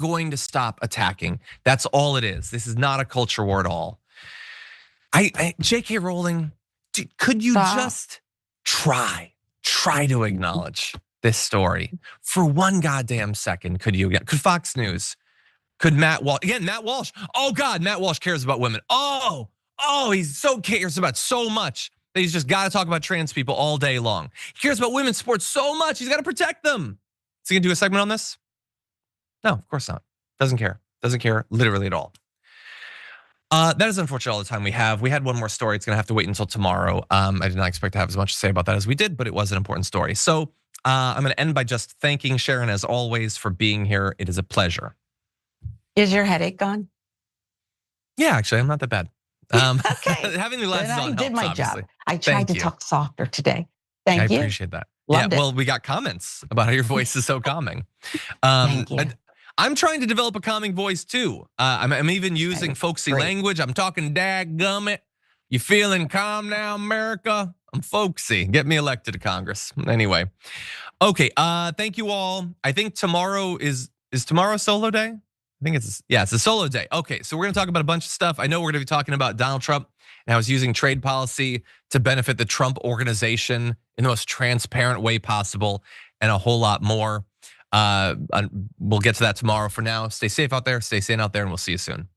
going to stop attacking. That's all it is. This is not a culture war at all. J.K. Rowling, could you just try to acknowledge this story for one goddamn second? Could you? Could Fox News? Could Matt Walsh? Again, Matt Walsh. Oh God, Matt Walsh cares about women. Oh, he's so cares about so much that he's just got to talk about trans people all day long. He cares about women's sports so much, he's got to protect them. Is he gonna do a segment on this? No, of course not. Doesn't care. Doesn't care literally at all. That is unfortunately all the time we have. We had one more story. It's gonna have to wait until tomorrow. I did not expect to have as much to say about that as we did, but it was an important story. So I'm gonna end by just thanking Sharon as always for being here. It is a pleasure. Is your headache gone? Yeah, actually, I'm not that bad. Okay. Having the glasses on I did my obviously. job. I tried to talk softer today. Thank you. I appreciate that. Loved it. Well, we got comments about how your voice is so calming. Thank you. I'm trying to develop a calming voice too. I'm even using folksy language. I'm talking dadgummit. You feeling calm now, America? I'm folksy. Get me elected to Congress. Anyway, okay. Thank you all. I think tomorrow is tomorrow solo day? I think it's a solo day. Okay, so we're gonna talk about a bunch of stuff. I know we're gonna be talking about Donald Trump and how he's using trade policy to benefit the Trump organization in the most transparent way possible, and a whole lot more. We'll get to that tomorrow. For now, stay safe out there, stay sane out there, and we'll see you soon.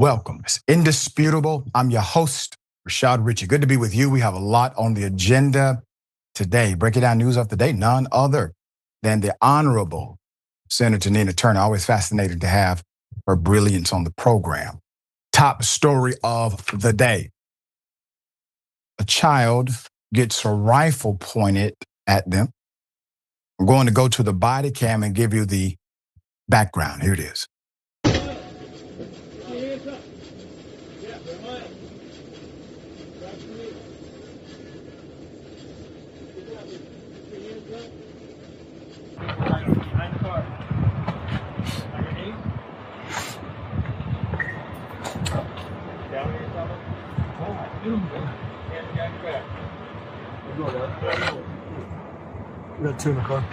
welcome. It's indisputable. I'm your host, Rashad Ritchie. Good to be with you. We have a lot on the agenda today. Breaking down news of the day, none other than the Honorable Senator Nina Turner. Always fascinating to have her brilliance on the program. Top story of the day. A child gets a rifle pointed at them. I'm going to go to the body cam and give you the background. Here it is. We got two in the car.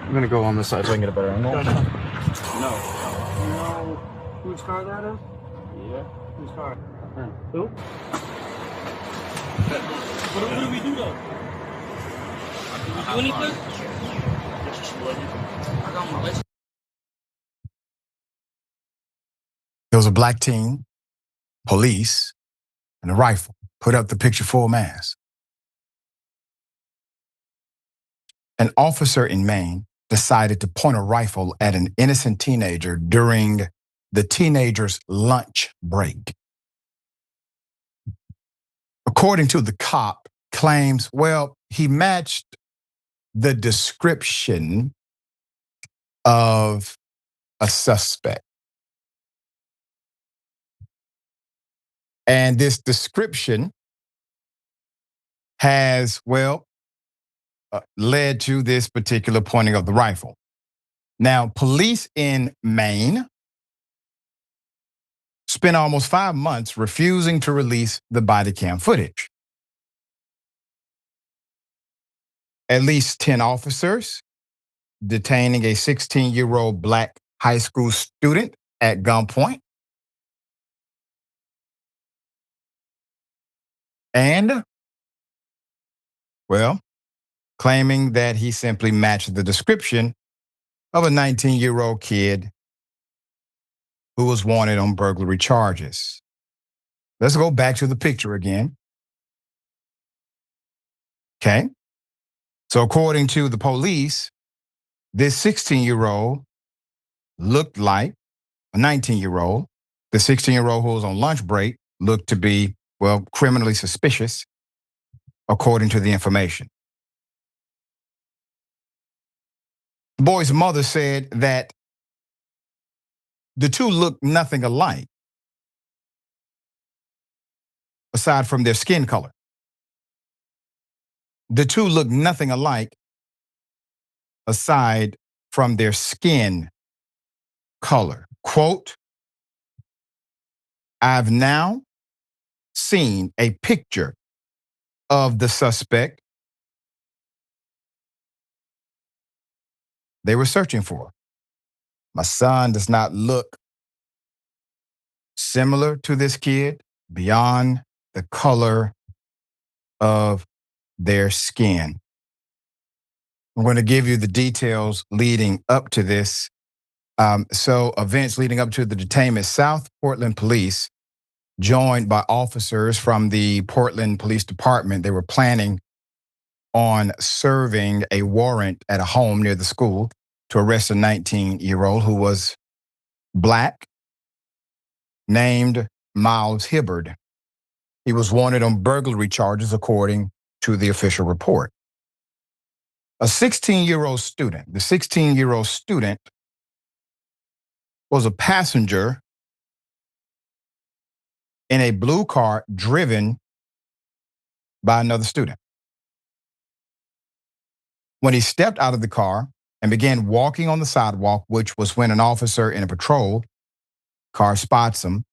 I'm gonna go on this side so I can get a better angle. No. You know whose car that is? Yeah. Whose car? Who? What do we do though? Do we do anything? There was a black teen, police, and a rifle. Put up the picture full mass. An officer in Maine decided to point a rifle at an innocent teenager during the teenager's lunch break. According to the cop, claims, well, he matched the description of a suspect. And this description has, led to this particular pointing of the rifle. Now, police in Maine spent almost 5 months refusing to release the body cam footage. At least 10 officers detaining a 16-year-old black high school student at gunpoint. And, claiming that he simply matched the description of a 19-year-old kid who was wanted on burglary charges. Let's go back to the picture again. Okay. So according to the police, this 16-year-old looked like a 19-year-old. The 16-year-old who was on lunch break looked to be, criminally suspicious, according to the information. The boy's mother said that the two looked nothing alike, aside from their skin color. The two looked nothing alike, aside from their skin color. Quote, I've now seen a picture of the suspect they were searching for. My son does not look similar to this kid beyond the color of their skin. I'm going to give you the details leading up to this. So events leading up to the detainment, South Portland Police, joined by officers from the Portland Police Department, they were planning on serving a warrant at a home near the school to arrest a 19-year-old who was black, named Miles Hibbard. He was wanted on burglary charges, according to the official report. A 16-year-old student. The 16-year-old student was a passenger in a blue car driven by another student. When he stepped out of the car and began walking on the sidewalk, which was when an officer in a patrol car spots him.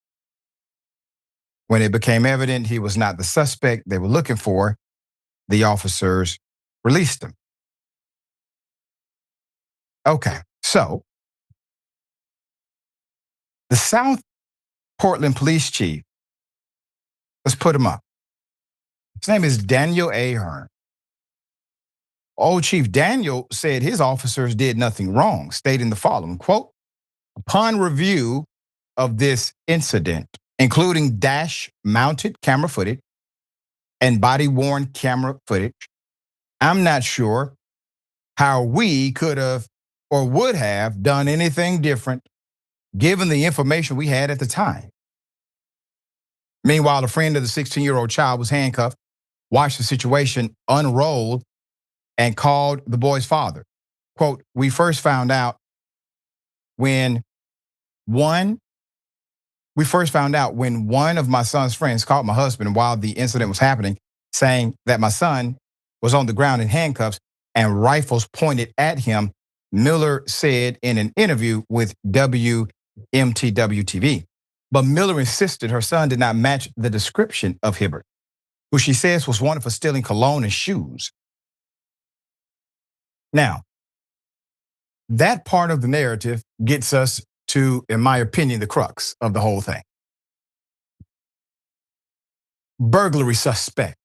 When it became evident he was not the suspect they were looking for, the officers released him. Okay, so the South Portland Police Chief, let's put him up. His name is Daniel Ahern. Old Chief Daniel said his officers did nothing wrong, stating the following, quote, Upon review of this incident, including dash-mounted camera footage and body-worn camera footage, I'm not sure how we could have or would have done anything different given the information we had at the time. Meanwhile, a friend of the 16-year-old child was handcuffed, watched the situation unroll, and called the boy's father. Quote, we first found out when one of my son's friends called my husband while the incident was happening, saying that my son was on the ground in handcuffs and rifles pointed at him, Miller said in an interview with WMTW-TV. But Miller insisted her son did not match the description of Hibbert, who she says was wanted for stealing cologne and shoes. Now, that part of the narrative gets us to, in my opinion, the crux of the whole thing. Burglary suspect,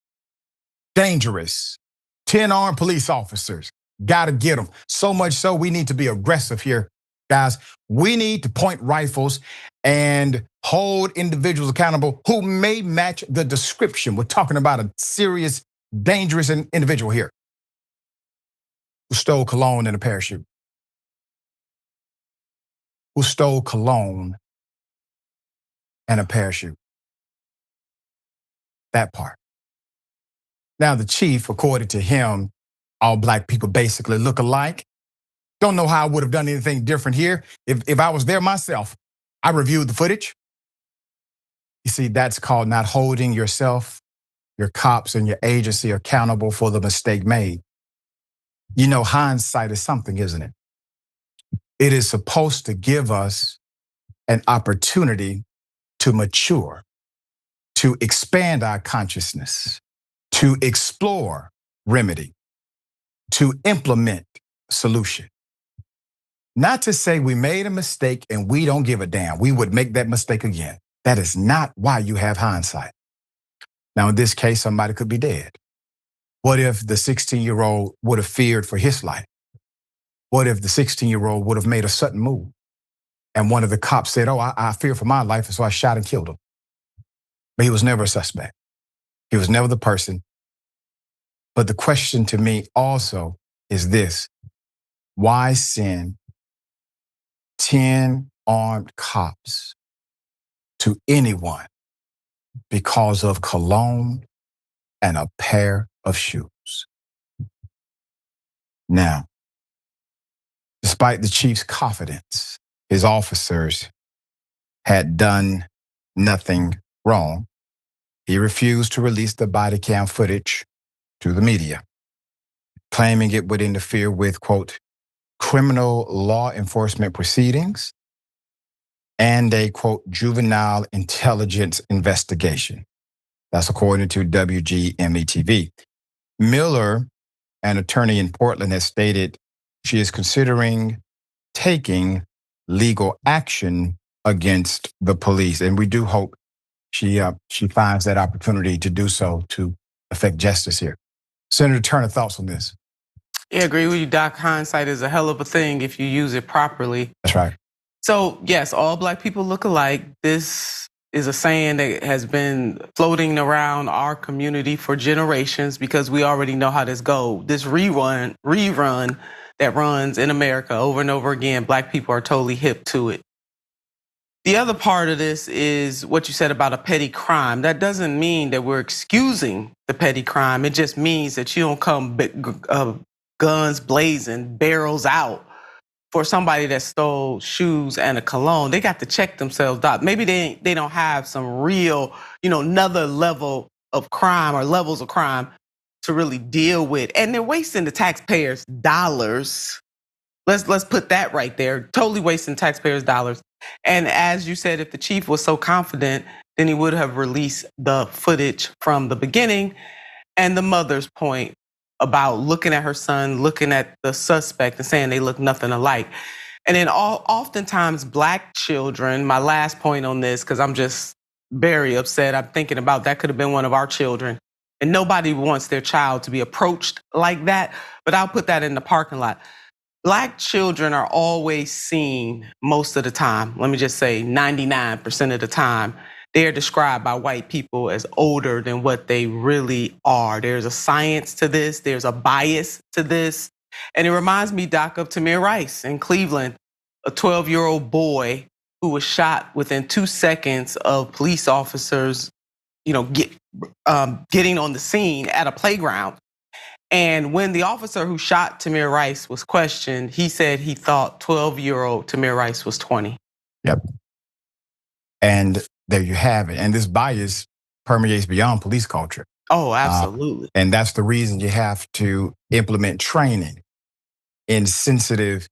dangerous, 10 armed police officers, gotta get them. So much so we need to be aggressive here, guys. We need to point rifles and hold individuals accountable who may match the description. We're talking about a serious, dangerous individual here who stole cologne and a parachute. Who stole cologne and a parachute. That part. Now the chief, according to him, all black people basically look alike. Don't know how I would have done anything different here. If I was there myself, I reviewed the footage. You see, that's called not holding yourself, your cops, and your agency accountable for the mistake made. You know, hindsight is something, isn't it? It is supposed to give us an opportunity to mature, to expand our consciousness, to explore remedy, to implement solution. Not to say we made a mistake and we don't give a damn. We would make that mistake again. That is not why you have hindsight. Now, in this case, somebody could be dead. What if the 16-year-old would have feared for his life? What if the 16-year-old would have made a sudden move? And one of the cops said, oh, I fear for my life, and so I shot and killed him. But he was never a suspect. He was never the person. But the question to me also is this: why send 10 armed cops to anyone because of cologne and a pair of shoes? Now, despite the chief's confidence, his officers had done nothing wrong. He refused to release the body cam footage to the media, claiming it would interfere with, quote, criminal law enforcement proceedings and a, quote, juvenile intelligence investigation. That's according to WGME-TV. Miller, an attorney in Portland, has stated she is considering taking legal action against the police. And we do hope she finds that opportunity to do so to effect justice here. Senator Turner, thoughts on this? Yeah, I agree with you, Doc. Hindsight is a hell of a thing if you use it properly. That's right. So yes, all black people look alike. This is a saying that has been floating around our community for generations because we already know how this goes. This rerun that runs in America over and over again, black people are totally hip to it. The other part of this is what you said about a petty crime. That doesn't mean that we're excusing the petty crime. It just means that you don't come guns blazing, barrels out for somebody that stole shoes and a cologne. They got to check themselves out. Maybe they don't have some real, another level of crime or levels of crime to really deal with. And they're wasting the taxpayers' dollars. Let's put that right there. Totally wasting taxpayers' dollars. And as you said, if the chief was so confident, then he would have released the footage from the beginning. And the mother's point about looking at her son, looking at the suspect and saying they look nothing alike. And then oftentimes black children, my last point on this, because I'm just very upset. I'm thinking about that could have been one of our children. And nobody wants their child to be approached like that, but I'll put that in the parking lot. Black children are always seen most of the time. Let me just say 99% of the time, they're described by white people as older than what they really are. There's a science to this. There's a bias to this. And it reminds me, Doc, of Tamir Rice in Cleveland, a 12-year-old boy who was shot within 2 seconds of police officers, getting on the scene at a playground. And when the officer who shot Tamir Rice was questioned, he said he thought 12-year-old Tamir Rice was 20. Yep. And there you have it. And this bias permeates beyond police culture. Oh, absolutely. And that's the reason you have to implement training in sensitive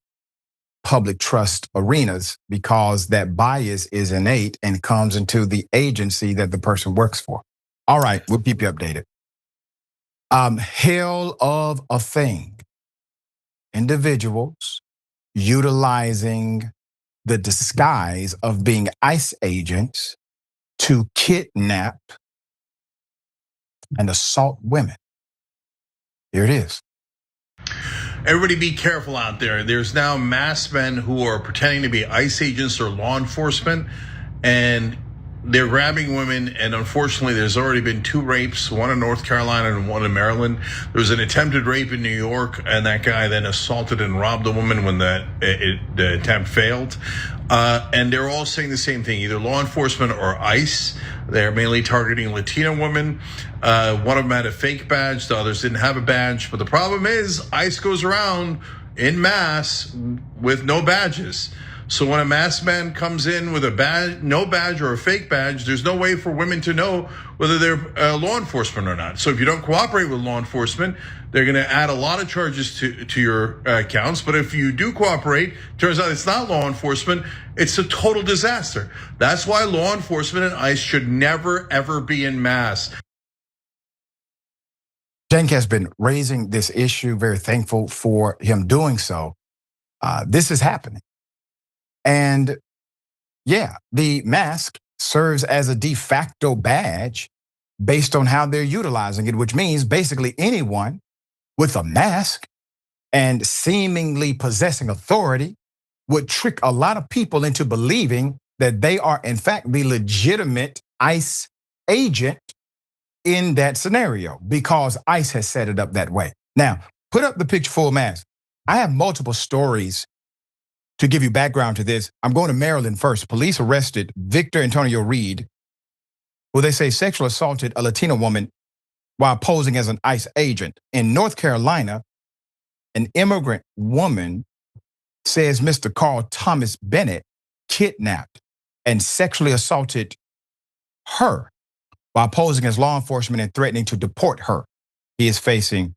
public trust arenas, because that bias is innate and comes into the agency that the person works for. All right, we'll keep you updated. Hell of a thing. Individuals utilizing the disguise of being ICE agents to kidnap and assault women. Here it is. Everybody be careful out there. There's now masked men who are pretending to be ICE agents or law enforcement, and they're grabbing women. And unfortunately, there's already been 2 rapes, one in North Carolina and one in Maryland. There was an attempted rape in New York, and that guy then assaulted and robbed a woman when the attempt failed. And they're all saying the same thing, either law enforcement or ICE. They're mainly targeting Latino women. One of them had a fake badge, the others didn't have a badge. But the problem is ICE goes around in mass with no badges. So when a masked man comes in with a badge, no badge or a fake badge, there's no way for women to know whether they're law enforcement or not. So if you don't cooperate with law enforcement, they're going to add a lot of charges to your accounts. But if you do cooperate, turns out it's not law enforcement, it's a total disaster. That's why law enforcement and ICE should never, ever be in mass. Cenk has been raising this issue, very thankful for him doing so. This is happening. And yeah, the mask serves as a de facto badge based on how they're utilizing it, which means basically anyone with a mask and seemingly possessing authority would trick a lot of people into believing that they are in fact the legitimate ICE agent in that scenario, because ICE has set it up that way. Now, put up the picture full mask. I have multiple stories to give you background to this. I'm going to Maryland first. Police arrested Victor Antonio Reed, who they say sexually assaulted a Latina woman while posing as an ICE agent. In North Carolina, an immigrant woman says Mr. Carl Thomas Bennett kidnapped and sexually assaulted her while posing as law enforcement and threatening to deport her. He is facing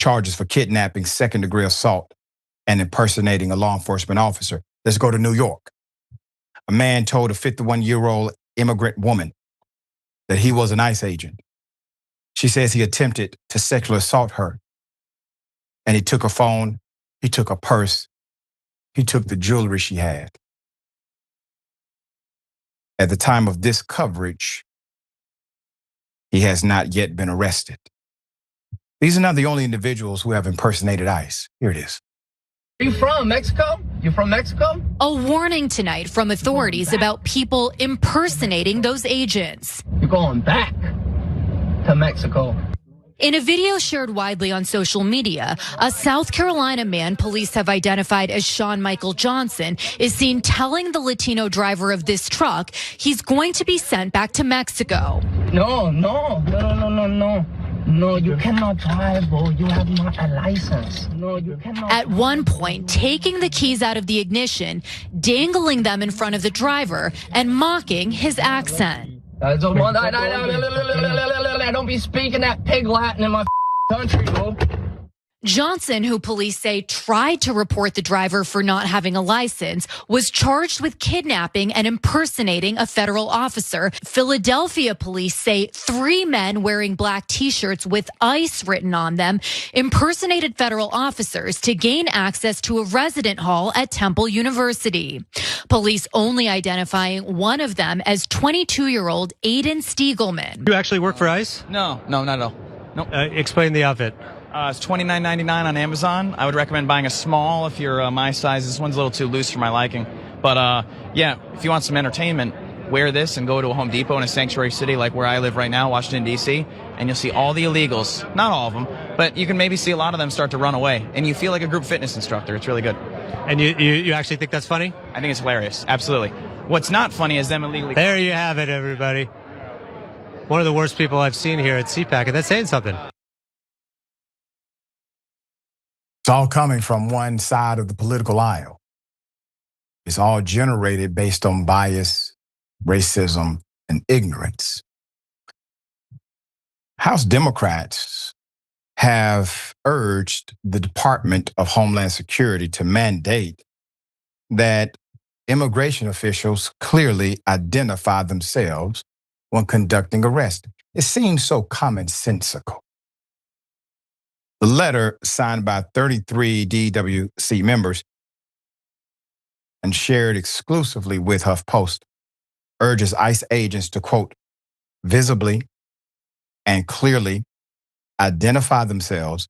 charges for kidnapping, second-degree assault, and impersonating a law enforcement officer. Let's go to New York. A man told a 51-year-old immigrant woman that he was an ICE agent. She says he attempted to sexually assault her. And he took her phone, he took her purse, he took the jewelry she had. At the time of this coverage, he has not yet been arrested. These are not the only individuals who have impersonated ICE. Here it is. Are you from Mexico? You from Mexico? A warning tonight from authorities about people impersonating those agents. You're going back to Mexico. In a video shared widely on social media, a South Carolina man police have identified as Sean Michael Johnson is seen telling the Latino driver of this truck he's going to be sent back to Mexico. No, you cannot drive, bro. You have not a license. No, you cannot. At one point, taking the keys out of the ignition, dangling them in front of the driver, and mocking his accent. I don't be speaking that pig Latin in my country, bro. Johnson, who police say tried to report the driver for not having a license, was charged with kidnapping and impersonating a federal officer. Philadelphia police say 3 men wearing black T-shirts with ICE written on them impersonated federal officers to gain access to a resident hall at Temple University. Police only identifying one of them as 22-year-old Aiden Stiegelman. You actually work for ICE? No, not at all. No. Explain the outfit. It's $29.99 on Amazon. I would recommend buying a small if you're my size. This one's a little too loose for my liking. But yeah, if you want some entertainment, wear this and go to a Home Depot in a sanctuary city like where I live right now, Washington, D.C., and you'll see all the illegals. Not all of them, but you can maybe see a lot of them start to run away. And you feel like a group fitness instructor. It's really good. And you actually think that's funny? I think it's hilarious. Absolutely. What's not funny is them illegally. There you have it, everybody. One of the worst people I've seen here at CPAC, and that's saying something. It's all coming from one side of the political aisle. It's all generated based on bias, racism, and ignorance. House Democrats have urged the Department of Homeland Security to mandate that immigration officials clearly identify themselves when conducting arrests. It seems so commonsensical. The letter, signed by 33 DWC members and shared exclusively with HuffPost, urges ICE agents to, quote, visibly and clearly identify themselves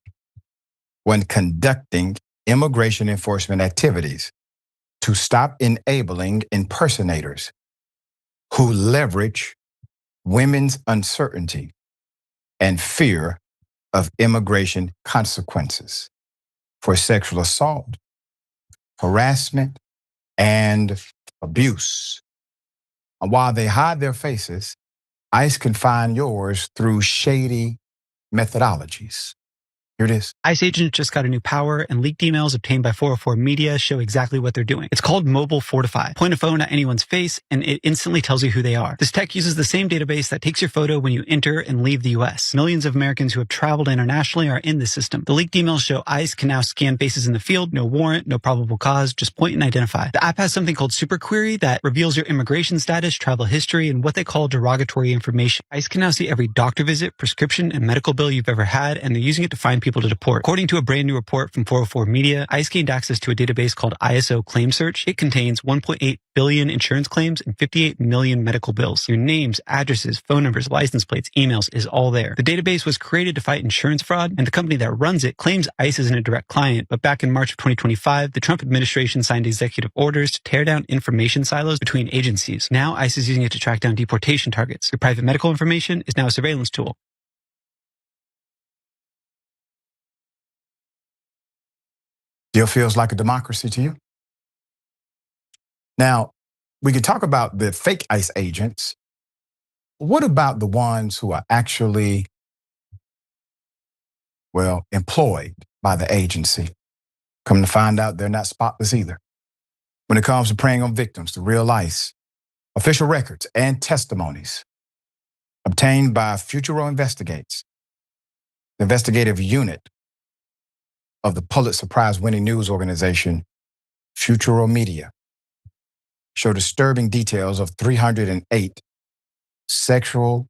when conducting immigration enforcement activities, to stop enabling impersonators who leverage women's uncertainty and fear of immigration consequences for sexual assault, harassment, and abuse. And while they hide their faces, ICE can find yours through shady methodologies. Here it is. ICE agents just got a new power, and leaked emails obtained by 404 Media show exactly what they're doing. It's called Mobile Fortify. Point a phone at anyone's face, and it instantly tells you who they are. This tech uses the same database that takes your photo when you enter and leave the U.S. Millions of Americans who have traveled internationally are in this system. The leaked emails show ICE can now scan faces in the field, no warrant, no probable cause, just point and identify. The app has something called Super Query that reveals your immigration status, travel history, and what they call derogatory information. ICE can now see every doctor visit, prescription, and medical bill you've ever had, and they're using it to find people to deport. According to a brand new report from 404 Media, ICE gained access to a database called ISO Claim Search. It contains 1.8 billion insurance claims and 58 million medical bills. Your names, addresses, phone numbers, license plates, emails is all there. The database was created to fight insurance fraud, and the company that runs it claims ICE isn't a direct client. But back in March of 2025, the Trump administration signed executive orders to tear down information silos between agencies. Now ICE is using it to track down deportation targets. Your private medical information is now a surveillance tool. Still feels like a democracy to you? Now, we can talk about the fake ICE agents. What about the ones who are actually, well, employed by the agency? Come to find out they're not spotless either. When it comes to preying on victims, the real ICE, official records and testimonies obtained by Futuro Investigates, the investigative unit of the Pulitzer Prize-winning news organization, Futuro Media, show disturbing details of 308 sexual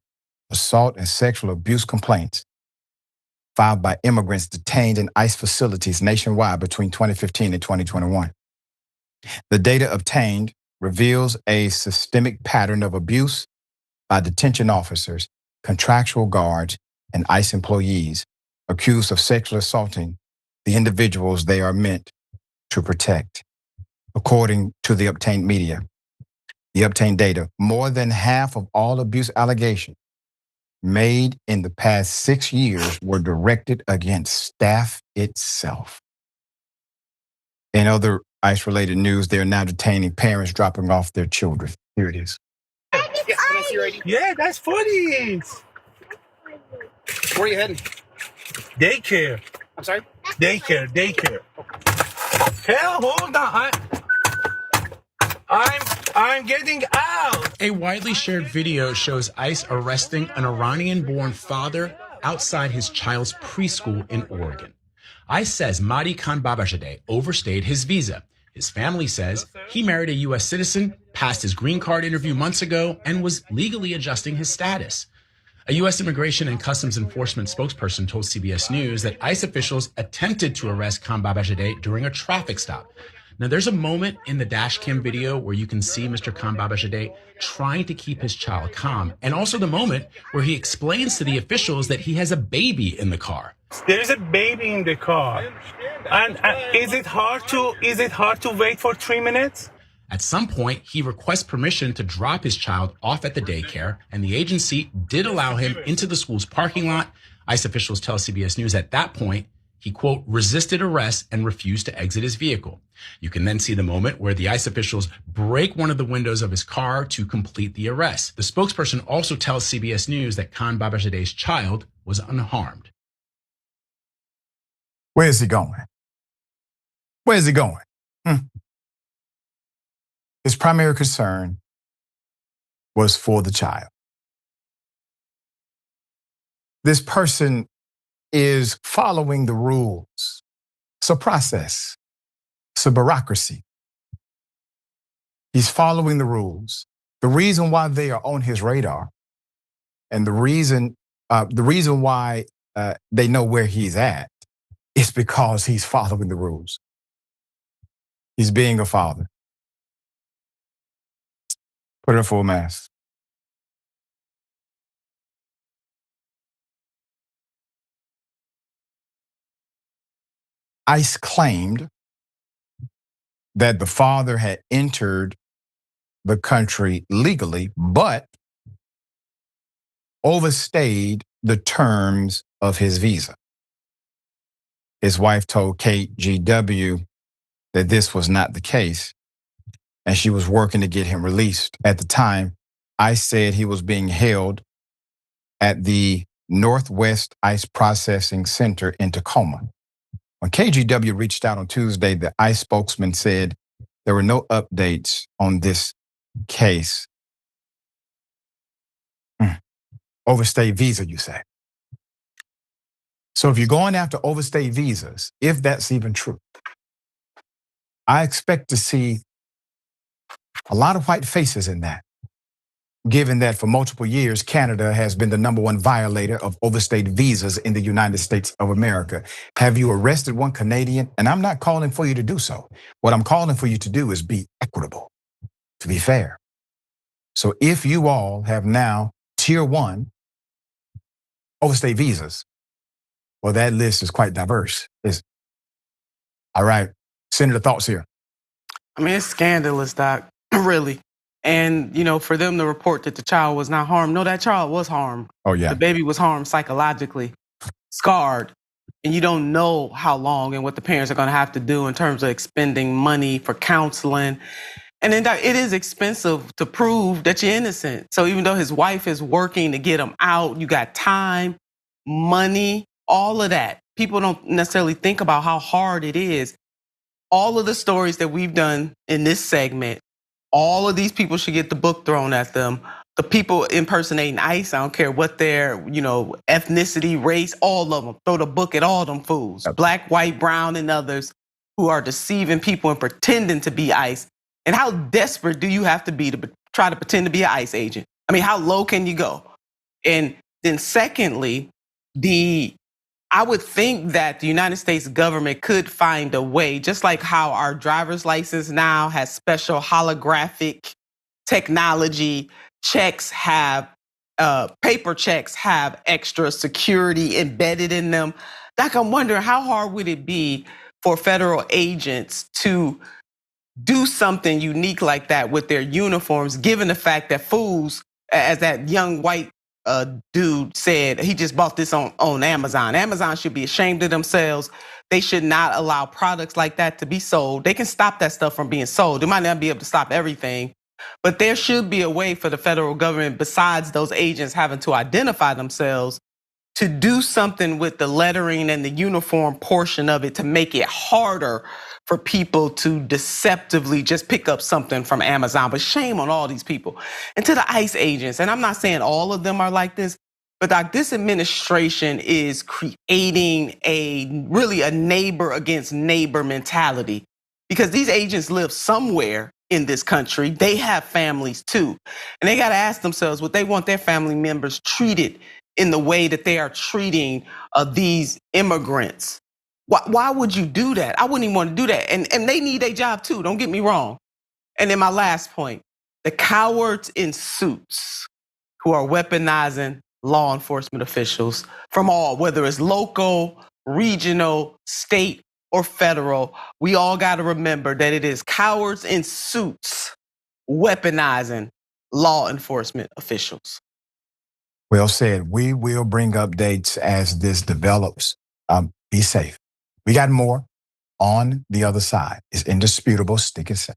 assault and sexual abuse complaints filed by immigrants detained in ICE facilities nationwide between 2015 and 2021. The data obtained reveals a systemic pattern of abuse by detention officers, contractual guards, and ICE employees accused of sexually assaulting the individuals they are meant to protect. According to the obtained media, the obtained data, more than half of all abuse allegations made in the past 6 years were directed against staff itself. In other ICE-related news, they are now detaining parents dropping off their children. Here it is. Yeah, that's funny. Where are you heading? Daycare. I'm sorry? Daycare. Hell, hold on. I'm getting out. A widely shared video shows ICE arresting an Iranian-born father outside his child's preschool in Oregon. ICE says Mahdi Khan Babashadeh overstayed his visa. His family says he married a U.S. citizen, passed his green card interview months ago, and was legally adjusting his status. A U.S. Immigration and Customs Enforcement spokesperson told CBS News that ICE officials attempted to arrest Khan Babashadeh during a traffic stop. Now, there's a moment in the dash cam video where you can see Mr. Khan Babashadeh trying to keep his child calm, and also the moment where he explains to the officials that he has a baby in the car. There is a baby in the car. And is it hard to wait for 3 minutes? At some point, he requests permission to drop his child off at the daycare, and the agency did allow him into the school's parking lot. ICE officials tell CBS News at that point, he, quote, resisted arrest and refused to exit his vehicle. You can then see the moment where the ICE officials break one of the windows of his car to complete the arrest. The spokesperson also tells CBS News that Khan Babajade's child was unharmed. Where is he going? Where is he going? His primary concern was for the child. This person is following the rules. It's a process. It's a bureaucracy. He's following the rules. The reason why they are on his radar and the reason why they know where he's at is because he's following the rules. He's being a father. Put it in full mask. ICE claimed that the father had entered the country legally, but overstayed the terms of his visa. His wife told KGW that this was not the case, and she was working to get him released. At the time, ICE said he was being held at the Northwest ICE Processing Center in Tacoma. When KGW reached out on Tuesday, the ICE spokesman said there were no updates on this case. Overstayed visa, you say? So if you're going after overstayed visas, if that's even true, I expect to see a lot of white faces in that, given that for multiple years, Canada has been the #1 violator of overstayed visas in the United States of America. Have you arrested one Canadian? And I'm not calling for you to do so. What I'm calling for you to do is be equitable, to be fair. So if you all have now tier 1 overstayed visas, well, that list is quite diverse. All right, Senator, thoughts here? I mean, it's scandalous, Doc, really. And, for them to report that the child was not harmed, no, that child was harmed. Oh, yeah. The baby was harmed psychologically, scarred. And you don't know how long and what the parents are going to have to do in terms of expending money for counseling. And then it is expensive to prove that you're innocent. So even though his wife is working to get him out, you got time, money, all of that. People don't necessarily think about how hard it is. All of the stories that we've done in this segment, all of these people should get the book thrown at them. The people impersonating ICE, I don't care what their, ethnicity, race, all of them. Throw the book at all them fools. Black, white, brown, and others who are deceiving people and pretending to be ICE. And how desperate do you have to be to try to pretend to be an ICE agent? I mean, how low can you go? And then secondly, I would think that the United States government could find a way, just like how our driver's license now has special holographic technology, checks have, paper checks have extra security embedded in them. Doc, I'm wondering how hard would it be for federal agents to do something unique like that with their uniforms, given the fact that fools, as that young white dude said, he just bought this on Amazon. Amazon should be ashamed of themselves. They should not allow products like that to be sold. They can stop that stuff from being sold. They might not be able to stop everything, but there should be a way for the federal government, besides those agents having to identify themselves, to do something with the lettering and the uniform portion of it to make it harder for people to deceptively just pick up something from Amazon. But shame on all these people. And to the ICE agents, and I'm not saying all of them are like this, but Doc, this administration is creating really a neighbor against neighbor mentality, because these agents live somewhere in this country. They have families too. And they got to ask themselves, would they want their family members treated in the way that they are treating these immigrants? Why would you do that? I wouldn't even want to do that. And they need a job too, don't get me wrong. And then my last point, the cowards in suits who are weaponizing law enforcement officials from all, whether it's local, regional, state, or federal. We all got to remember that it is cowards in suits weaponizing law enforcement officials. Well said. We will bring updates as this develops. Be safe. We got more on the other side. It's indisputable. Stick it safe.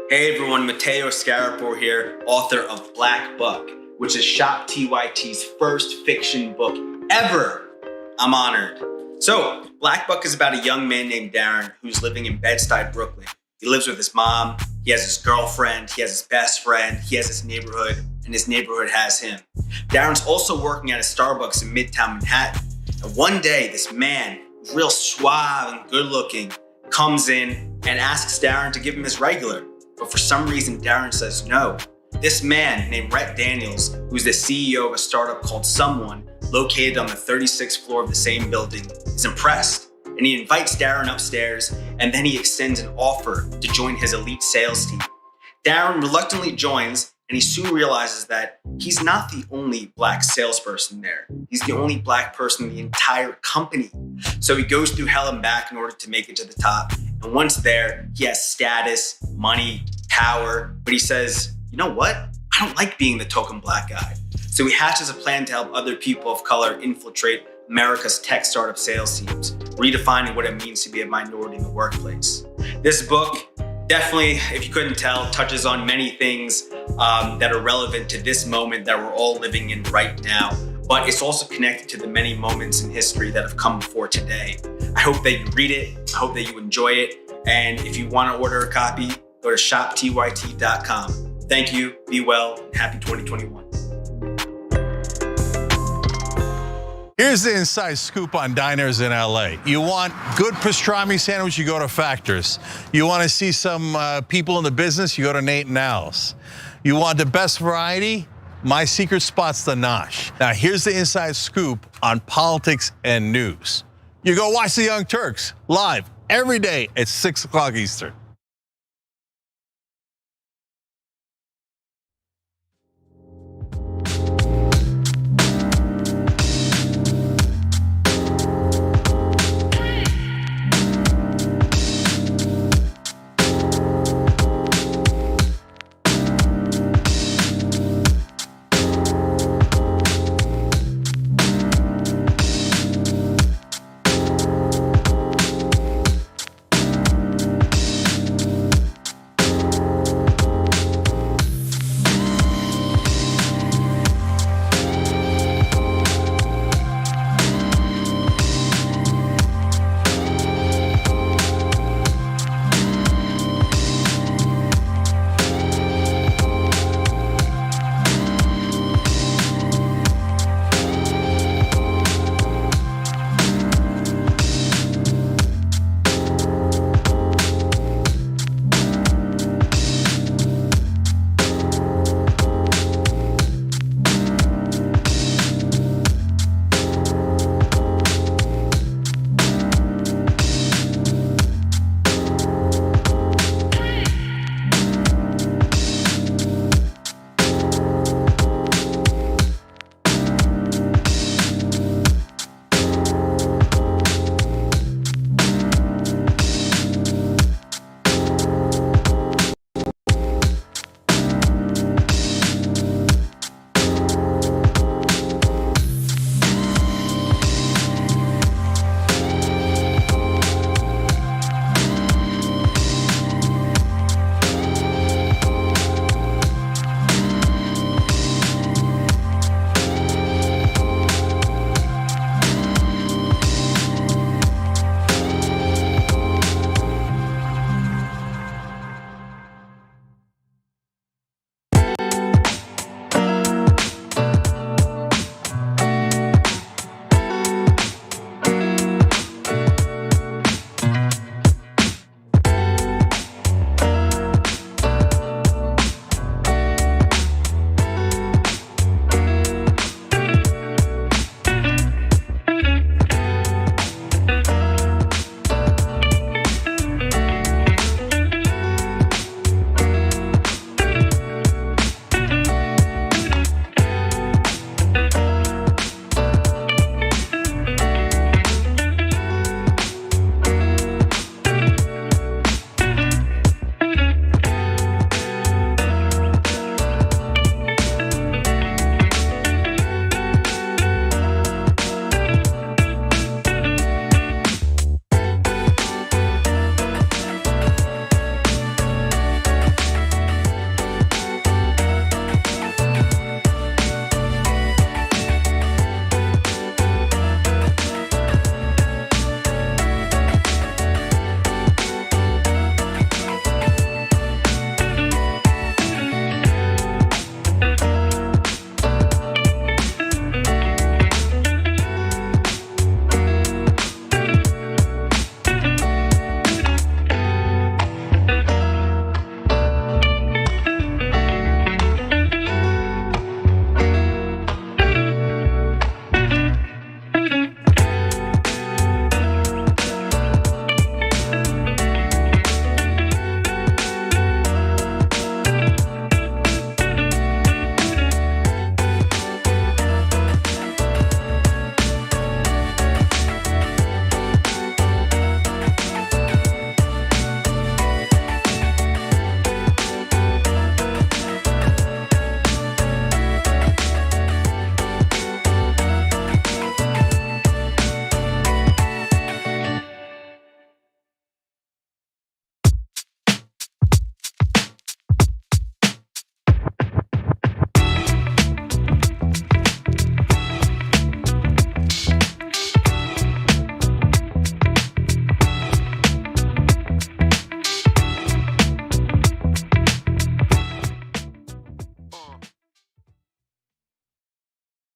Hey everyone, Mateo Scarapore here, author of Black Buck, which is Shop TYT's first fiction book ever. I'm honored. So, Black Buck is about a young man named Darren who's living in Bed-Stuy, Brooklyn. He lives with his mom, he has his girlfriend, he has his best friend, he has his neighborhood, and his neighborhood has him. Darren's also working at a Starbucks in Midtown Manhattan. And one day, this man, real suave and good looking, comes in and asks Darren to give him his regular. But for some reason, Darren says no. This man named Rhett Daniels, who's the CEO of a startup called Someone, located on the 36th floor of the same building, is impressed. And he invites Darren upstairs, and then he extends an offer to join his elite sales team. Darren reluctantly joins, and he soon realizes that he's not the only black salesperson there. He's the only black person in the entire company. So he goes through hell and back in order to make it to the top. And once there, he has status, money, power, but he says, you know what? I don't like being the token black guy. So he hatches a plan to help other people of color infiltrate America's tech startup sales teams, redefining what it means to be a minority in the workplace. This book definitely, if you couldn't tell, touches on many things that are relevant to this moment that we're all living in right now. But it's also connected to the many moments in history that have come before today. I hope that you read it. I hope that you enjoy it. And if you want to order a copy, go to shoptyt.com. Thank you, be well, and happy 2021. Here's the inside scoop on diners in LA. You want good pastrami sandwich, you go to Factors. You want to see some people in the business, you go to Nate and Al's. You want the best variety? My secret spot's the Nosh. Now here's the inside scoop on politics and news. You go watch the Young Turks live every day at 6 o'clock Eastern.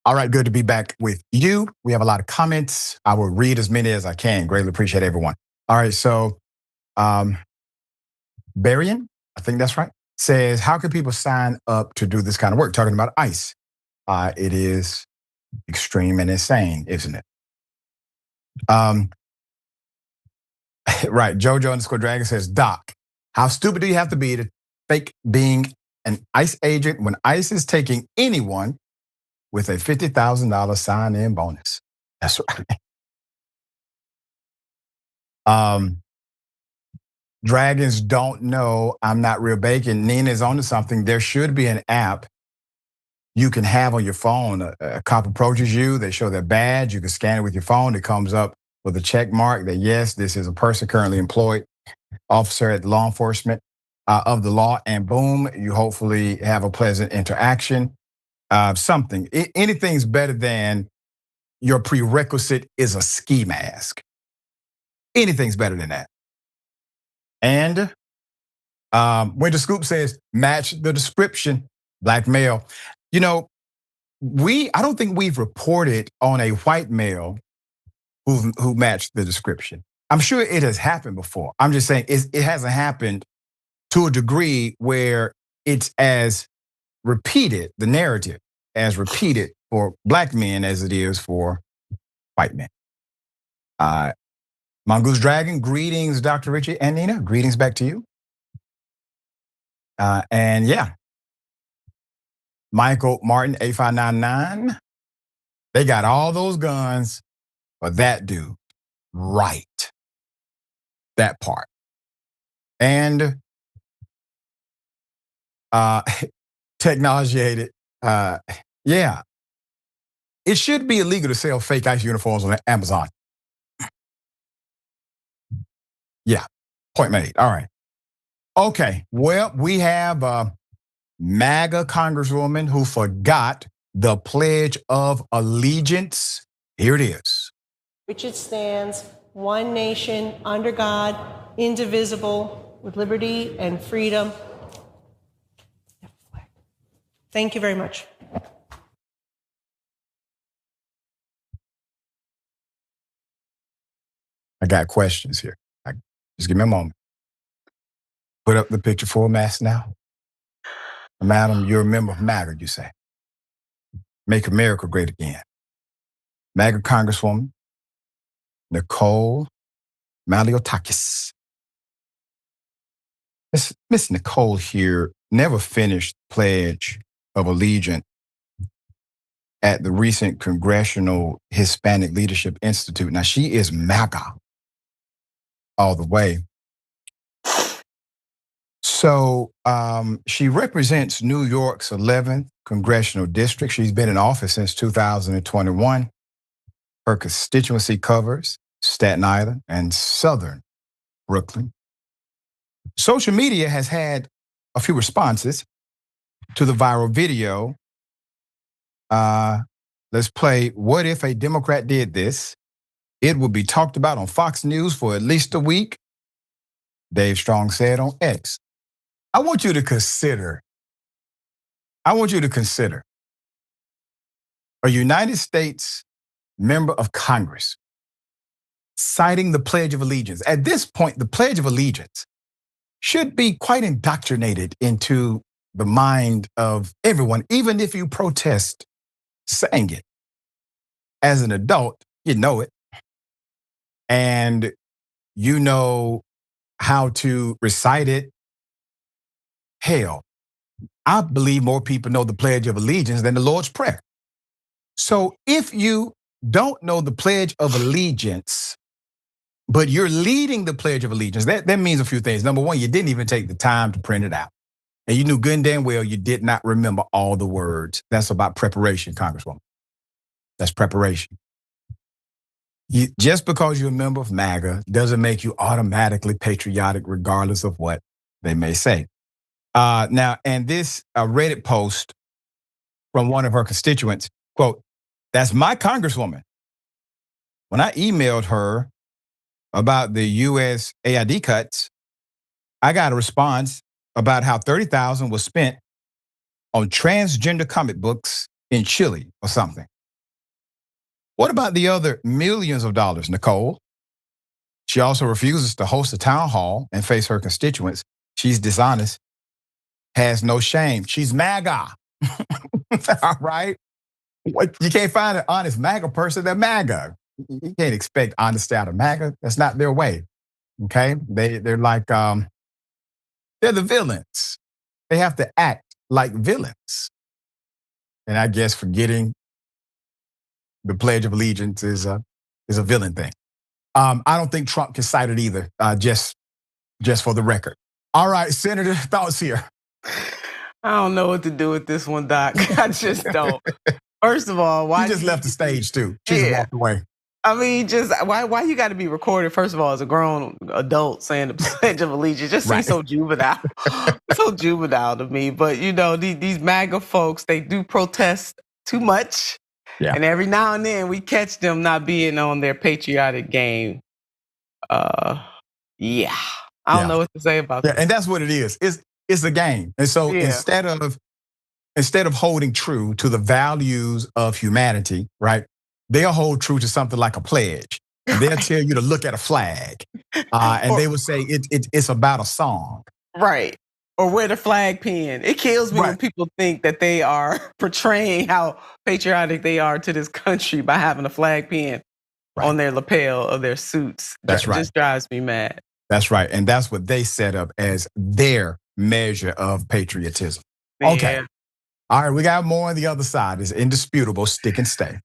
All right, good to be back with you. We have a lot of comments. I will read as many as I can. Greatly appreciate everyone. All right, so Barian, I think that's right, says, how can people sign up to do this kind of work? Talking about ICE. It is extreme and insane, isn't it? Right, Jojo_Dragon says, Doc, how stupid do you have to be to fake being an ICE agent when ICE is taking anyone with a $50,000 sign-in bonus? That's right. Dragons don't know I'm not real bacon. Nina's onto something. There should be an app you can have on your phone. A cop approaches you, they show their badge, you can scan it with your phone, it comes up with a check mark that yes, this is a person currently employed, officer at law enforcement of the law, and boom, you hopefully have a pleasant interaction. Something, anything's better than your prerequisite is a ski mask. Anything's better than that. And Winter Scoop says, match the description, black male. You know, I don't think we've reported on a white male who matched the description. I'm sure it has happened before. I'm just saying it hasn't happened to a degree where it's as repeated, the narrative as repeated for black men as it is for white men. Mongoose Dragon, greetings, Dr. Richie and Nina. Greetings back to you. And yeah, Michael Martin, 8599. They got all those guns for that dude. Right. That part. And technology aided. Yeah. It should be illegal to sell fake ICE uniforms on Amazon. Yeah. Point made. All right. Okay. Well, we have a MAGA congresswoman who forgot the Pledge of Allegiance. Here it is. Which it stands, one nation, under God, indivisible, with liberty and freedom. Thank you very much. I got questions here. Just give me a moment. Put up the picture for us now. Madam, you're a member of MAGA, you say. Make America great again. MAGA Congresswoman Nicole Malliotakis. Miss Nicole here never finished the Pledge of Allegiance at the recent Congressional Hispanic Leadership Institute. Now, she is MAGA all the way. So she represents New York's 11th Congressional District. She's been in office since 2021. Her constituency covers Staten Island and Southern Brooklyn. Social media has had a few responses to the viral video. Let's play What If a Democrat Did This? It will be talked about on Fox News for at least a week, Dave Strong said on X. I want you to consider a United States member of Congress citing the Pledge of Allegiance. At this point, the Pledge of Allegiance should be quite indoctrinated into the mind of everyone, even if you protest saying it. As an adult, you know it. And you know how to recite it. Hell, I believe more people know the Pledge of Allegiance than the Lord's Prayer. So if you don't know the Pledge of Allegiance, but you're leading the Pledge of Allegiance, that means a few things. Number one, you didn't even take the time to print it out. And you knew good and damn well you did not remember all the words. That's about preparation, Congresswoman. That's preparation. Just because you're a member of MAGA doesn't make you automatically patriotic, regardless of what they may say. Now, and this Reddit post from one of her constituents, quote, "That's my Congresswoman. When I emailed her about the U.S. AID cuts, I got a response about how $30,000 was spent on transgender comic books in Chile or something. What about the other millions of dollars, Nicole? She also refuses to host a town hall and face her constituents. She's dishonest, has no shame. She's MAGA. All right? You can't find an honest MAGA person, they're MAGA. You can't expect honesty out of MAGA. That's not their way. Okay? They're like, they're the villains. They have to act like villains. And I guess forgetting the Pledge of Allegiance is a villain thing. I don't think Trump can cite it either, just for the record. All right, Senator, thoughts here. I don't know what to do with this one, Doc. I just don't. First of all, why you just left the stage too? She just walked away. I mean, just why you got to be recorded? First of all, as a grown adult saying the Pledge of Allegiance, just seems so juvenile, so juvenile to me. But you know, these MAGA folks, they do protest too much. Yeah. And every now and then we catch them not being on their patriotic game. I don't know what to say about that. And that's what it is. It's a game. And so instead of holding true to the values of humanity, right? They'll hold true to something like a pledge. And they'll tell you to look at a flag. And they will say it's about a song. Right. Or wear the flag pin. It kills me when people think that they are portraying how patriotic they are to this country by having a flag pin on their lapel of their suits. That's right. It just drives me mad. That's right. And that's what they set up as their measure of patriotism. Yeah. Okay. All right, we got more on the other side. It's indisputable. Stick and stay.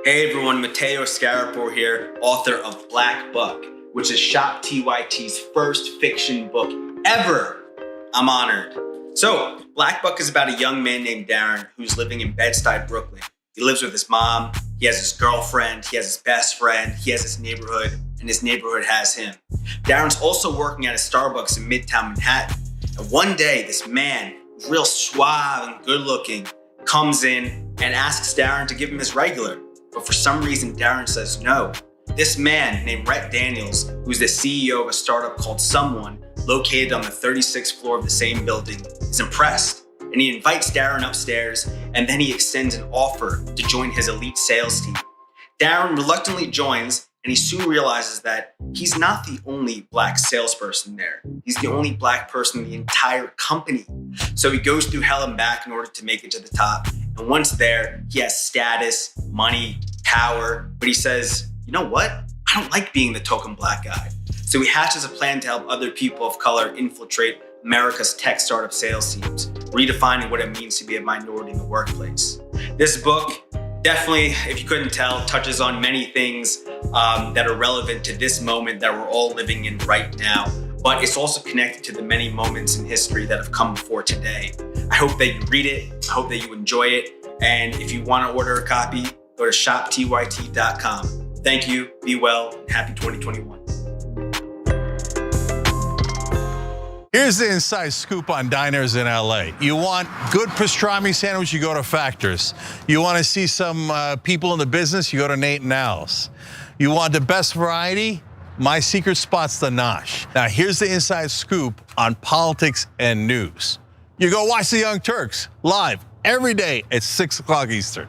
Hey everyone, Mateo Scarapo here, author of Black Buck, which is Shop TYT's first fiction book ever. I'm honored. So, Black Buck is about a young man named Darren who's living in Bed-Stuy, Brooklyn. He lives with his mom, he has his girlfriend, he has his best friend, he has his neighborhood, and his neighborhood has him. Darren's also working at a Starbucks in Midtown Manhattan. And one day, this man, real suave and good looking, comes in and asks Darren to give him his regular. But for some reason, Darren says no. This man named Rhett Daniels, who's the CEO of a startup called Someone, located on the 36th floor of the same building, is impressed. And he invites Darren upstairs, and then he extends an offer to join his elite sales team. Darren reluctantly joins, and he soon realizes that he's not the only black salesperson there. He's the only black person in the entire company. So he goes through hell and back in order to make it to the top. And once there, he has status, money, power, but he says, you know what? I don't like being the token black guy. So he hatches a plan to help other people of color infiltrate America's tech startup sales teams, redefining what it means to be a minority in the workplace. This book definitely, if you couldn't tell, touches on many things that are relevant to this moment that we're all living in right now. But it's also connected to the many moments in history that have come before today. I hope that you read it. I hope that you enjoy it. And if you want to order a copy, go to shoptyt.com. Thank you, be well, and happy 2021. Here's the inside scoop on diners in LA. You want good pastrami sandwich, you go to Factors. You want to see some people in the business, you go to Nate and Al's. You want the best variety? My secret spot's the Nosh. Now here's the inside scoop on politics and news. You go watch the Young Turks live every day at 6 o'clock Eastern.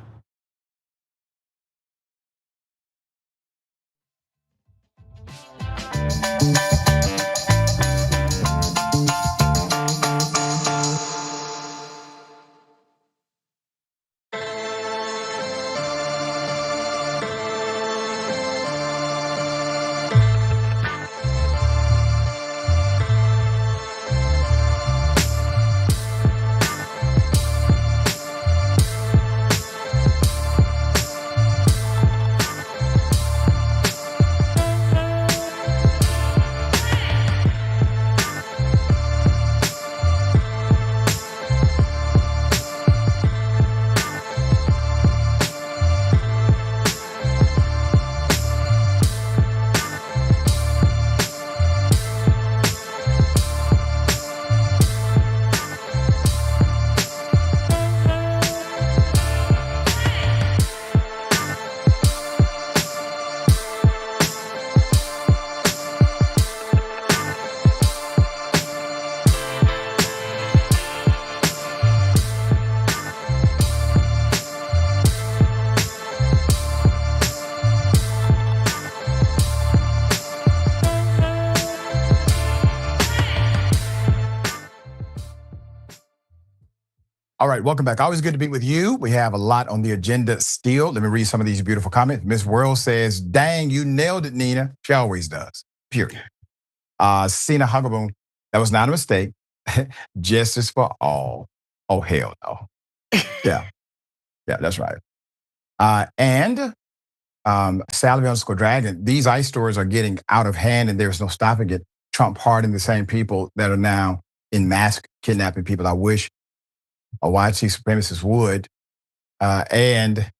All right, welcome back. Always good to be with you. We have a lot on the agenda still. Let me read some of these beautiful comments. Miss World says, dang, you nailed it, Nina. She always does, period. Sina Hugaboon, that was not a mistake. Justice for all. Oh, hell no. Yeah, that's right. And Salvi_Dragon, these ICE stories are getting out of hand and there's no stopping it. Trump pardoned the same people that are now in mass kidnapping people. I wish a white supremacist would. And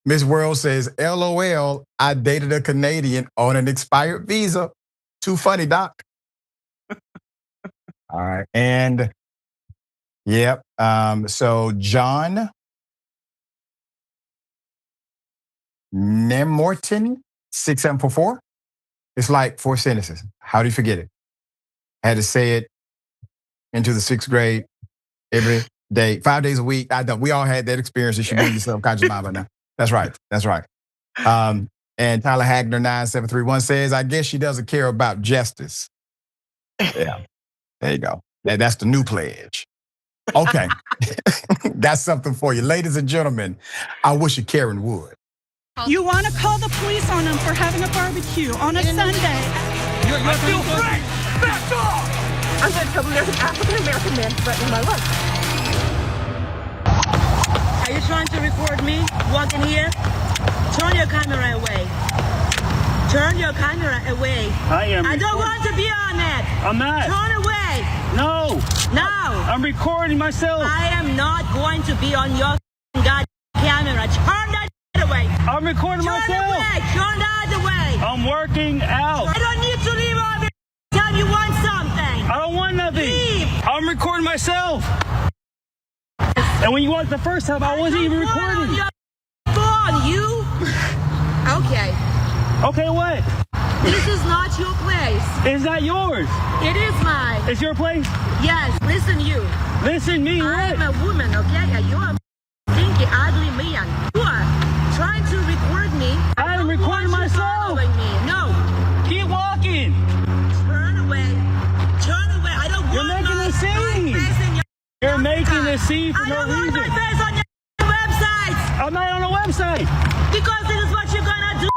Miss World says, LOL, I dated a Canadian on an expired visa. Too funny, Doc. All right. And yep. So John Nemorton, 6744. It's like 4 sentences. How do you forget it? I had to say it into the 6th grade every day, 5 days a week. We all had that experience. You should be in your subconscious mind by now. That's right. And Tyler Hagner 9731 says, I guess she doesn't care about justice. Yeah, there you go. That's the new pledge. Okay, that's something for you. Ladies and gentlemen, I wish a Karen would. You want to call the police on them for having a barbecue on a Sunday. I feel free! Back off! I'm going to tell them there's an African-American man threatening my life. Are you trying to record me walking here? Turn your camera away. Turn your camera away. I don't want to be on it. I'm not. Turn away. No. No. I'm recording myself. I am not going to be on your god camera. Turn that away. I'm recording myself. Turn that away. I'm working out. I don't need to leave every time you want something. I don't want nothing. Leave. I'm recording myself. And when you walked the first time, I wasn't even recording. Phone, you? Okay. Okay, what? This is not your place. It's not yours. It is mine. It's your place? Yes, listen you. Listen me, what? I'm a woman, okay? And you're a stinky, ugly man. You are trying to record me. I am recording myself. Me. No. Keep walking. Turn away. Turn away. I don't You're want making a scene. You're making a scene for no reason. I don't want my face on your website. I'm not on a website. Because this is what you're gonna do.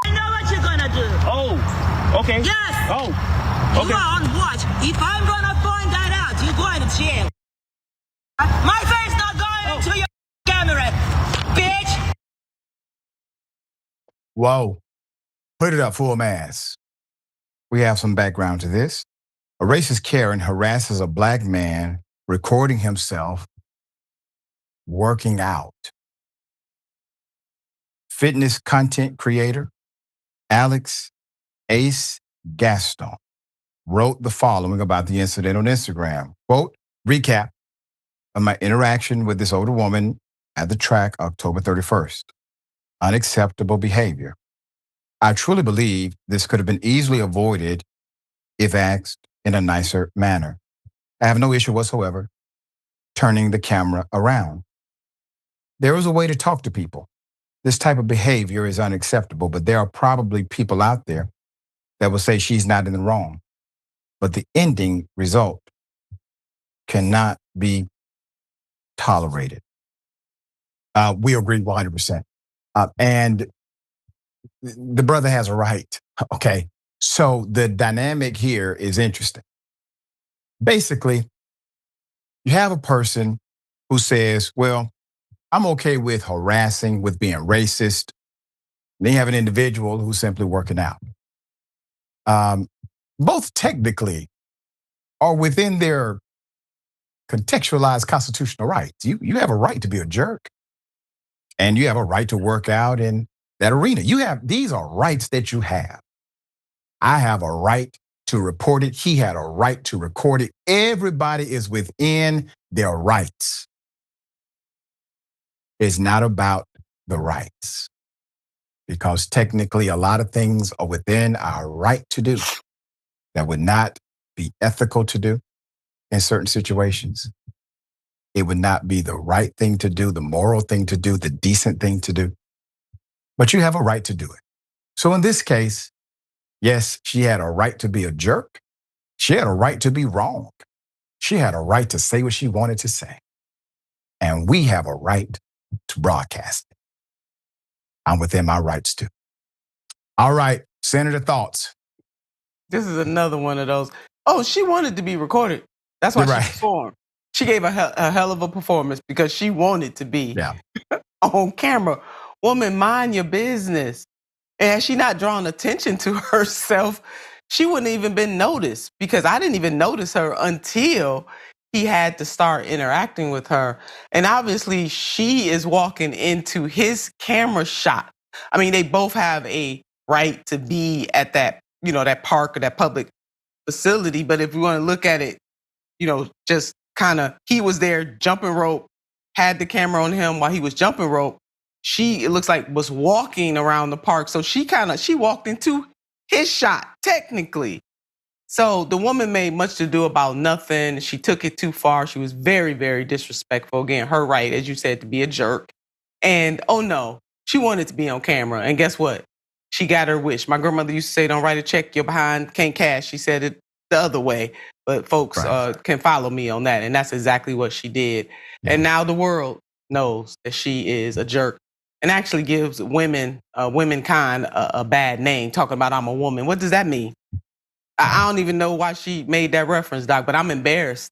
I know what you're gonna do. Oh, okay. Yes. Oh, okay. You are on watch. If I'm gonna find that out, you're going to jail. My face not going into your camera, bitch. Whoa. Put it up full mass. We have some background to this. A racist Karen harasses a black man recording himself working out. Fitness content creator Alex Ace Gaston wrote the following about the incident on Instagram. Quote, recap of my interaction with this older woman at the track October 31st. Unacceptable behavior. I truly believe this could have been easily avoided if asked in a nicer manner. I have no issue whatsoever turning the camera around. There is a way to talk to people. This type of behavior is unacceptable, but there are probably people out there that will say she's not in the wrong. But the ending result cannot be tolerated. We agree 100%. And the brother has a right, okay? So the dynamic here is interesting. Basically, you have a person who says, well, I'm okay with harassing, with being racist. Then you have an individual who's simply working out. Both technically are within their contextualized constitutional rights. You have a right to be a jerk. And you have a right to work out in that arena. These are rights that you have. I have a right to report it. He had a right to record it. Everybody is within their rights. It's not about the rights, because technically a lot of things are within our right to do that would not be ethical to do in certain situations. It would not be the right thing to do, the moral thing to do, the decent thing to do. But you have a right to do it. So in this case, yes, she had a right to be a jerk. She had a right to be wrong. She had a right to say what she wanted to say. And we have a right to broadcast it. I'm within my rights too. All right, Senator, thoughts? This is another one of those. Oh, she wanted to be recorded. That's why she performed. She gave a hell of a performance because she wanted to be on camera. Woman, mind your business. And had she not drawn attention to herself, she wouldn't even been noticed, because I didn't even notice her until he had to start interacting with her. And obviously she is walking into his camera shot. I mean, they both have a right to be at that, that park or that public facility. But if you want to look at it, just kind of, he was there jumping rope, had the camera on him while he was jumping rope. She, it looks like, was walking around the park. So she walked into his shot, technically. So the woman made much to do about nothing. She took it too far. She was very, very disrespectful. Again, her right, as you said, to be a jerk. And oh no, she wanted to be on camera. And guess what? She got her wish. My grandmother used to say, don't write a check you're behind, can't cash. She said it the other way. But folks can follow me on that. And that's exactly what she did. Yeah. And now the world knows that she is a jerk. And actually gives womankind a bad name, talking about I'm a woman. What does that mean? I don't even know why she made that reference, Doc, but I'm embarrassed.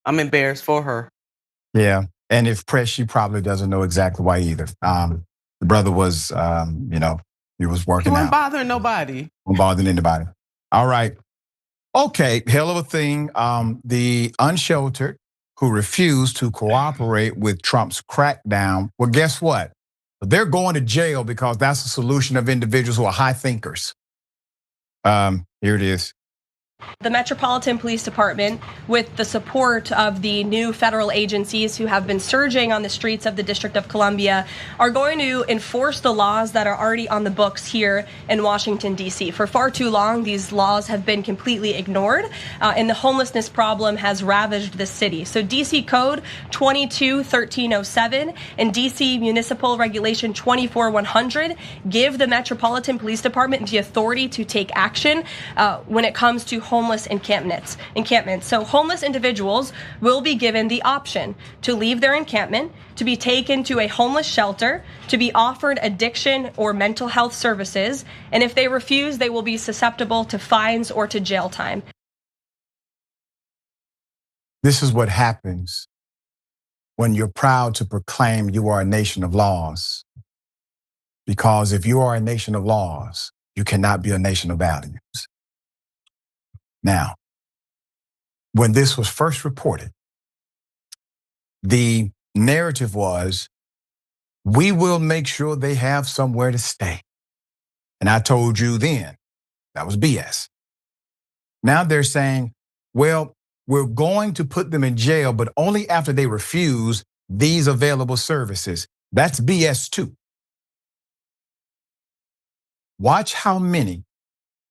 I'm embarrassed for her. Yeah, and if pressed, she probably doesn't know exactly why either. The brother was, he was working out. He wasn't bothering nobody. Wasn't bothering anybody. All right. Okay, hell of a thing. The unsheltered who refused to cooperate with Trump's crackdown, well, guess what? They're going to jail because that's the solution of individuals who are high thinkers. Here it is. The Metropolitan Police Department, with the support of the new federal agencies who have been surging on the streets of the District of Columbia, are going to enforce the laws that are already on the books here in Washington, D.C. For far too long, these laws have been completely ignored, and the homelessness problem has ravaged the city. So D.C. Code 22-1307 and D.C. Municipal Regulation 24-100 give the Metropolitan Police Department the authority to take action when it comes to homeless encampments. So homeless individuals will be given the option to leave their encampment, to be taken to a homeless shelter, to be offered addiction or mental health services, and if they refuse, they will be susceptible to fines or to jail time. This is what happens when you're proud to proclaim you are a nation of laws. Because if you are a nation of laws, you cannot be a nation of values. Now, when this was first reported, the narrative was, we will make sure they have somewhere to stay. And I told you then, that was BS. Now they're saying, well, we're going to put them in jail, but only after they refuse these available services. That's BS too. Watch how many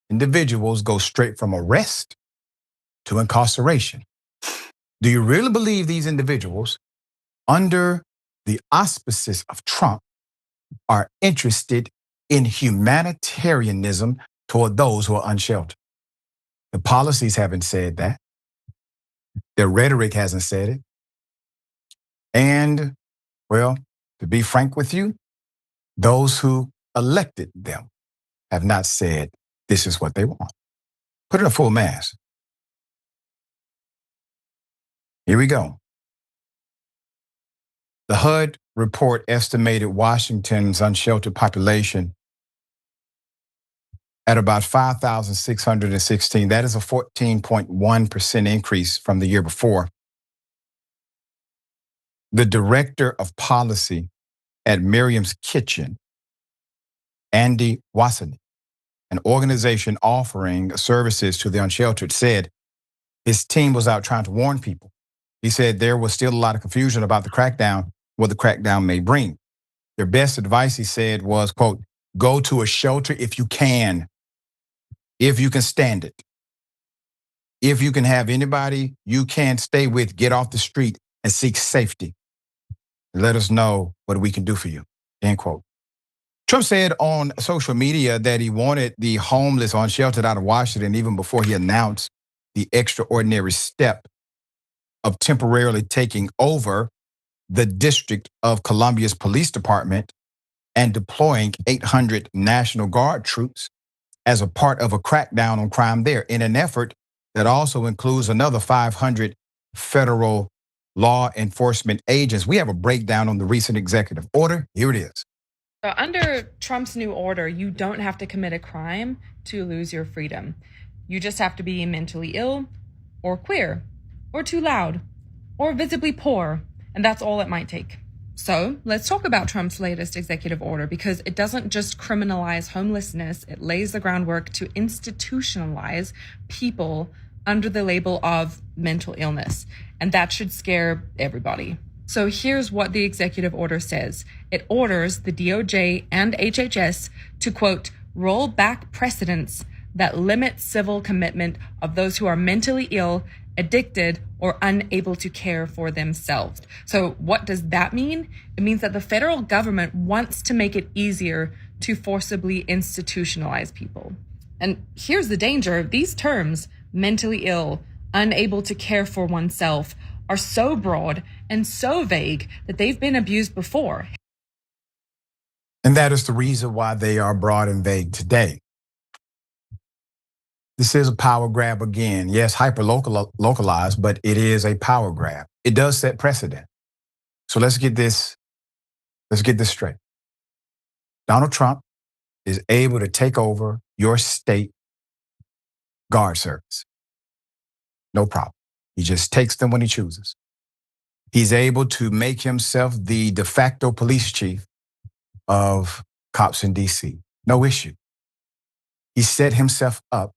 individuals go straight from arrest to incarceration. Do you really believe these individuals, under the auspices of Trump, are interested in humanitarianism toward those who are unsheltered? The policies haven't said that. Their rhetoric hasn't said it. And, well, to be frank with you, those who elected them have not said this is what they want. Put in a full mask. Here we go. The HUD report estimated Washington's unsheltered population at about 5,616. That is a 14.1% increase from the year before. The director of policy at Miriam's Kitchen, Andy Wasserman, an organization offering services to the unsheltered, said his team was out trying to warn people. He said there was still a lot of confusion about the crackdown, what the crackdown may bring. Their best advice, he said, was, quote, go to a shelter if you can stand it. If you can have anybody you can stay with, get off the street and seek safety. Let us know what we can do for you, end quote. Trump said on social media that he wanted the homeless unsheltered out of Washington even before he announced the extraordinary step of temporarily taking over the District of Columbia's police department and deploying 800 National Guard troops as a part of a crackdown on crime there, in an effort that also includes another 500 federal law enforcement agents. We have a breakdown on the recent executive order. Here it is. So under Trump's new order, you don't have to commit a crime to lose your freedom. You just have to be mentally ill or queer or too loud or visibly poor, and that's all it might take. So let's talk about Trump's latest executive order, because it doesn't just criminalize homelessness, it lays the groundwork to institutionalize people under the label of mental illness. And that should scare everybody. So here's what the executive order says. It orders the DOJ and HHS to, quote, roll back precedents that limit civil commitment of those who are mentally ill, addicted, or unable to care for themselves. So what does that mean? It means that the federal government wants to make it easier to forcibly institutionalize people. And here's the danger. These terms, mentally ill, unable to care for oneself, are so broad and so vague that they've been abused before. And that is the reason why they are broad and vague today. This is a power grab again. Yes, hyper-localized, but it is a power grab. It does set precedent. So let's get this straight. Donald Trump is able to take over your state guard service. No problem. He just takes them when he chooses. He's able to make himself the de facto police chief of cops in DC. No issue. He set himself up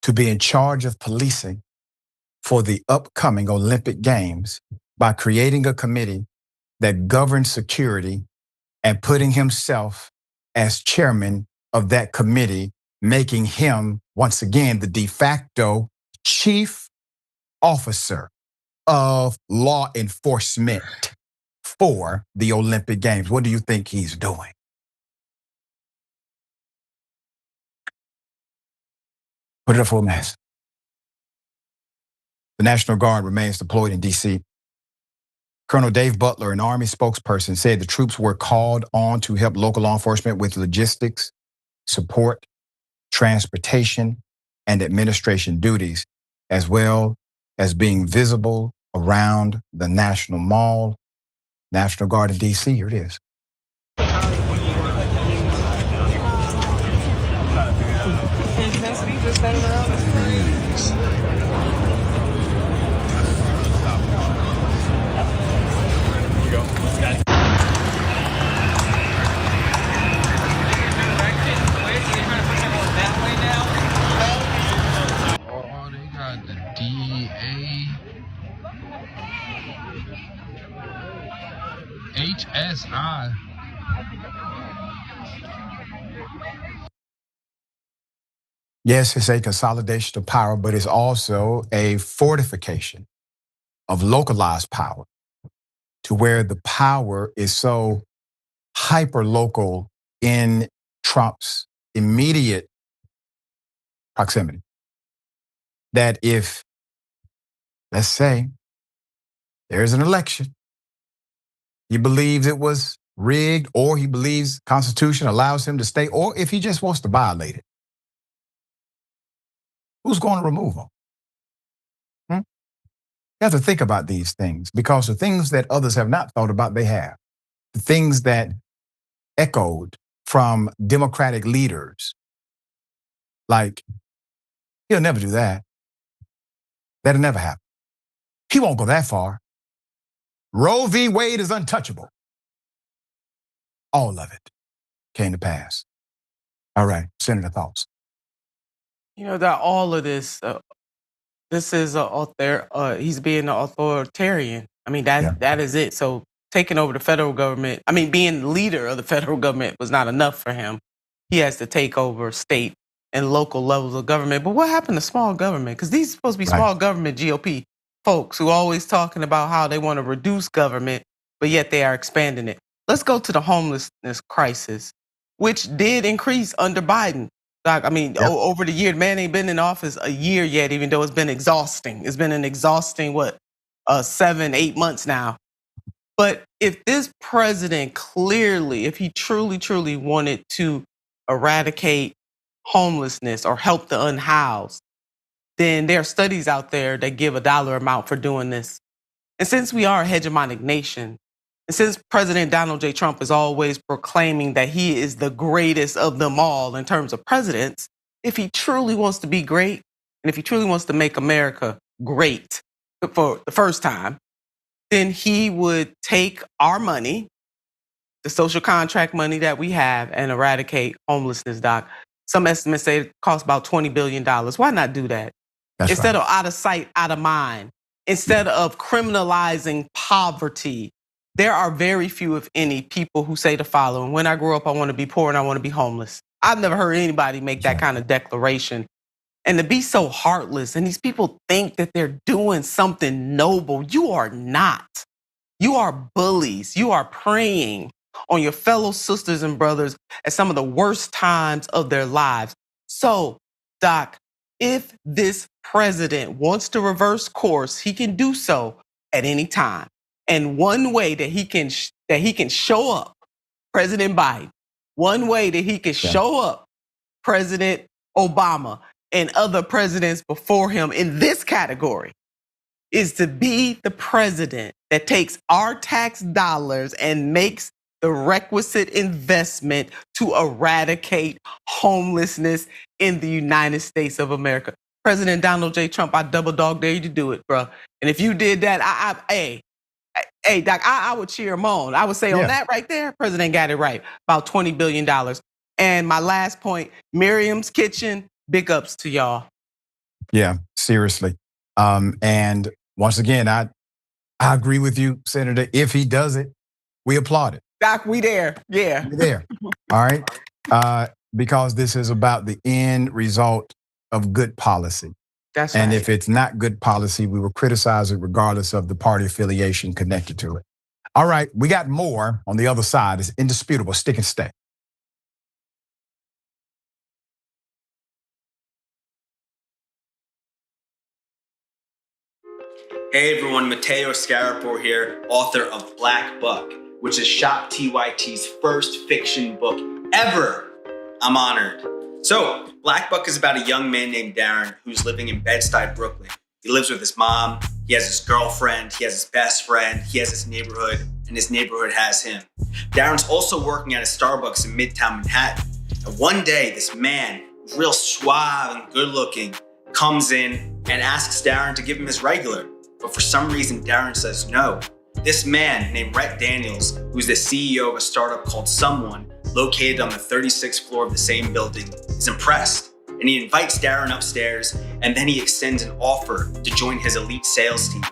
to be in charge of policing for the upcoming Olympic Games by creating a committee that governs security and putting himself as chairman of that committee, making him, once again, the de facto chief officer of law enforcement for the Olympic Games. What do you think he's doing? Put it up for a mess. The National Guard remains deployed in D.C. Colonel Dave Butler, an Army spokesperson, said the troops were called on to help local law enforcement with logistics, support, transportation, and administration duties, as well as being visible around the National Mall. National Guard in D.C., here it is. HSI. Yes, it's a consolidation of power, but it's also a fortification of localized power to where the power is so hyper-local in Trump's immediate proximity that if, let's say, there's an election, he believes it was rigged, or he believes the Constitution allows him to stay, or if he just wants to violate it, who's going to remove him? You have to think about these things, because the things that others have not thought about, they have. The things that echoed from Democratic leaders, like, he'll never do that. That'll never happen. He won't go that far. Roe v. Wade is untouchable. All of it came to pass. All right, Senator, thoughts? You know that all of this, this is he's being an authoritarian. I mean, that is it. So taking over the federal government, I mean, being leader of the federal government was not enough for him. He has to take over state and local levels of government. But what happened to small government? Because these are supposed to be small government GOP folks who are always talking about how they want to reduce government, but yet they are expanding it. Let's go to the homelessness crisis, which did increase under Biden. I mean, over the year, man ain't been in office a year yet, even though it's been exhausting. It's been an exhausting, 7-8 months now. But if this president clearly, if he truly, truly wanted to eradicate homelessness or help the unhoused, then there are studies out there that give a dollar amount for doing this. And since we are a hegemonic nation, and since President Donald J. Trump is always proclaiming that he is the greatest of them all in terms of presidents, if he truly wants to be great, and if he truly wants to make America great for the first time, then he would take our money, the social contract money that we have, and eradicate homelessness, Doc. Some estimates say it costs about $20 billion. Why not do that? Instead of out of sight, out of mind, instead of criminalizing poverty, there are very few, if any, people who say the following: when I grow up, I want to be poor and I want to be homeless. I've never heard anybody make that kind of declaration. And to be so heartless, and these people think that they're doing something noble. You are not. You are bullies. You are preying on your fellow sisters and brothers at some of the worst times of their lives. So, Doc, if this president wants to reverse course, he can do so at any time. And one way that he can show up, President Biden, one way that he can show up, President Obama, and other presidents before him in this category, is to be the president that takes our tax dollars and makes the requisite investment to eradicate homelessness in the United States of America. President Donald J. Trump, I double dog dare you to do it, bro. And if you did that, hey, Doc, I would cheer him on. I would say on that right there, President got it right, about $20 billion. And my last point, Miriam's Kitchen, big ups to y'all. Yeah, seriously. And once again, I agree with you, Senator. If he does it, we applaud it. Doc, we there. Yeah. We there. All right. Because this is about the end result of good policy. That's right. And if it's not good policy, we will criticize it regardless of the party affiliation connected to it. All right. We got more on the other side. It's indisputable. Stick and stay. Hey everyone, Mateo Scarapour here, author of Black Buck, which is Shop TYT's first fiction book ever. I'm honored. So, Black Buck is about a young man named Darren who's living in Bed-Stuy, Brooklyn. He lives with his mom, he has his girlfriend, he has his best friend, he has his neighborhood, and his neighborhood has him. Darren's also working at a Starbucks in Midtown Manhattan. And one day, this man, real suave and good looking, comes in and asks Darren to give him his regular. But for some reason, Darren says no. This man named Rhett Daniels, who's the CEO of a startup called Someone, located on the 36th floor of the same building, is impressed. And he invites Darren upstairs, and then he extends an offer to join his elite sales team.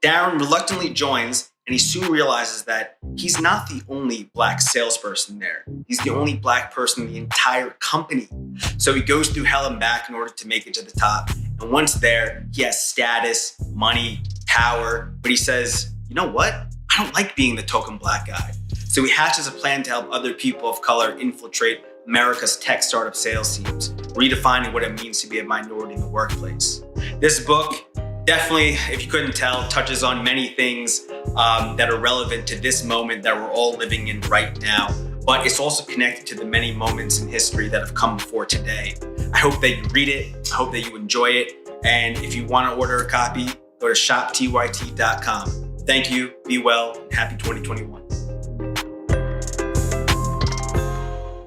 Darren reluctantly joins, and he soon realizes that he's not the only Black salesperson there. He's the only Black person in the entire company. So he goes through hell and back in order to make it to the top. And once there, he has status, money, power, but he says, you know what? I don't like being the token Black guy. So he hatches a plan to help other people of color infiltrate America's tech startup sales teams, redefining what it means to be a minority in the workplace. This book definitely, if you couldn't tell, touches on many things that are relevant to this moment that we're all living in right now. But it's also connected to the many moments in history that have come before today. I hope that you read it. I hope that you enjoy it. And if you want to order a copy, go to shoptyt.com. Thank you, be well, and happy 2021.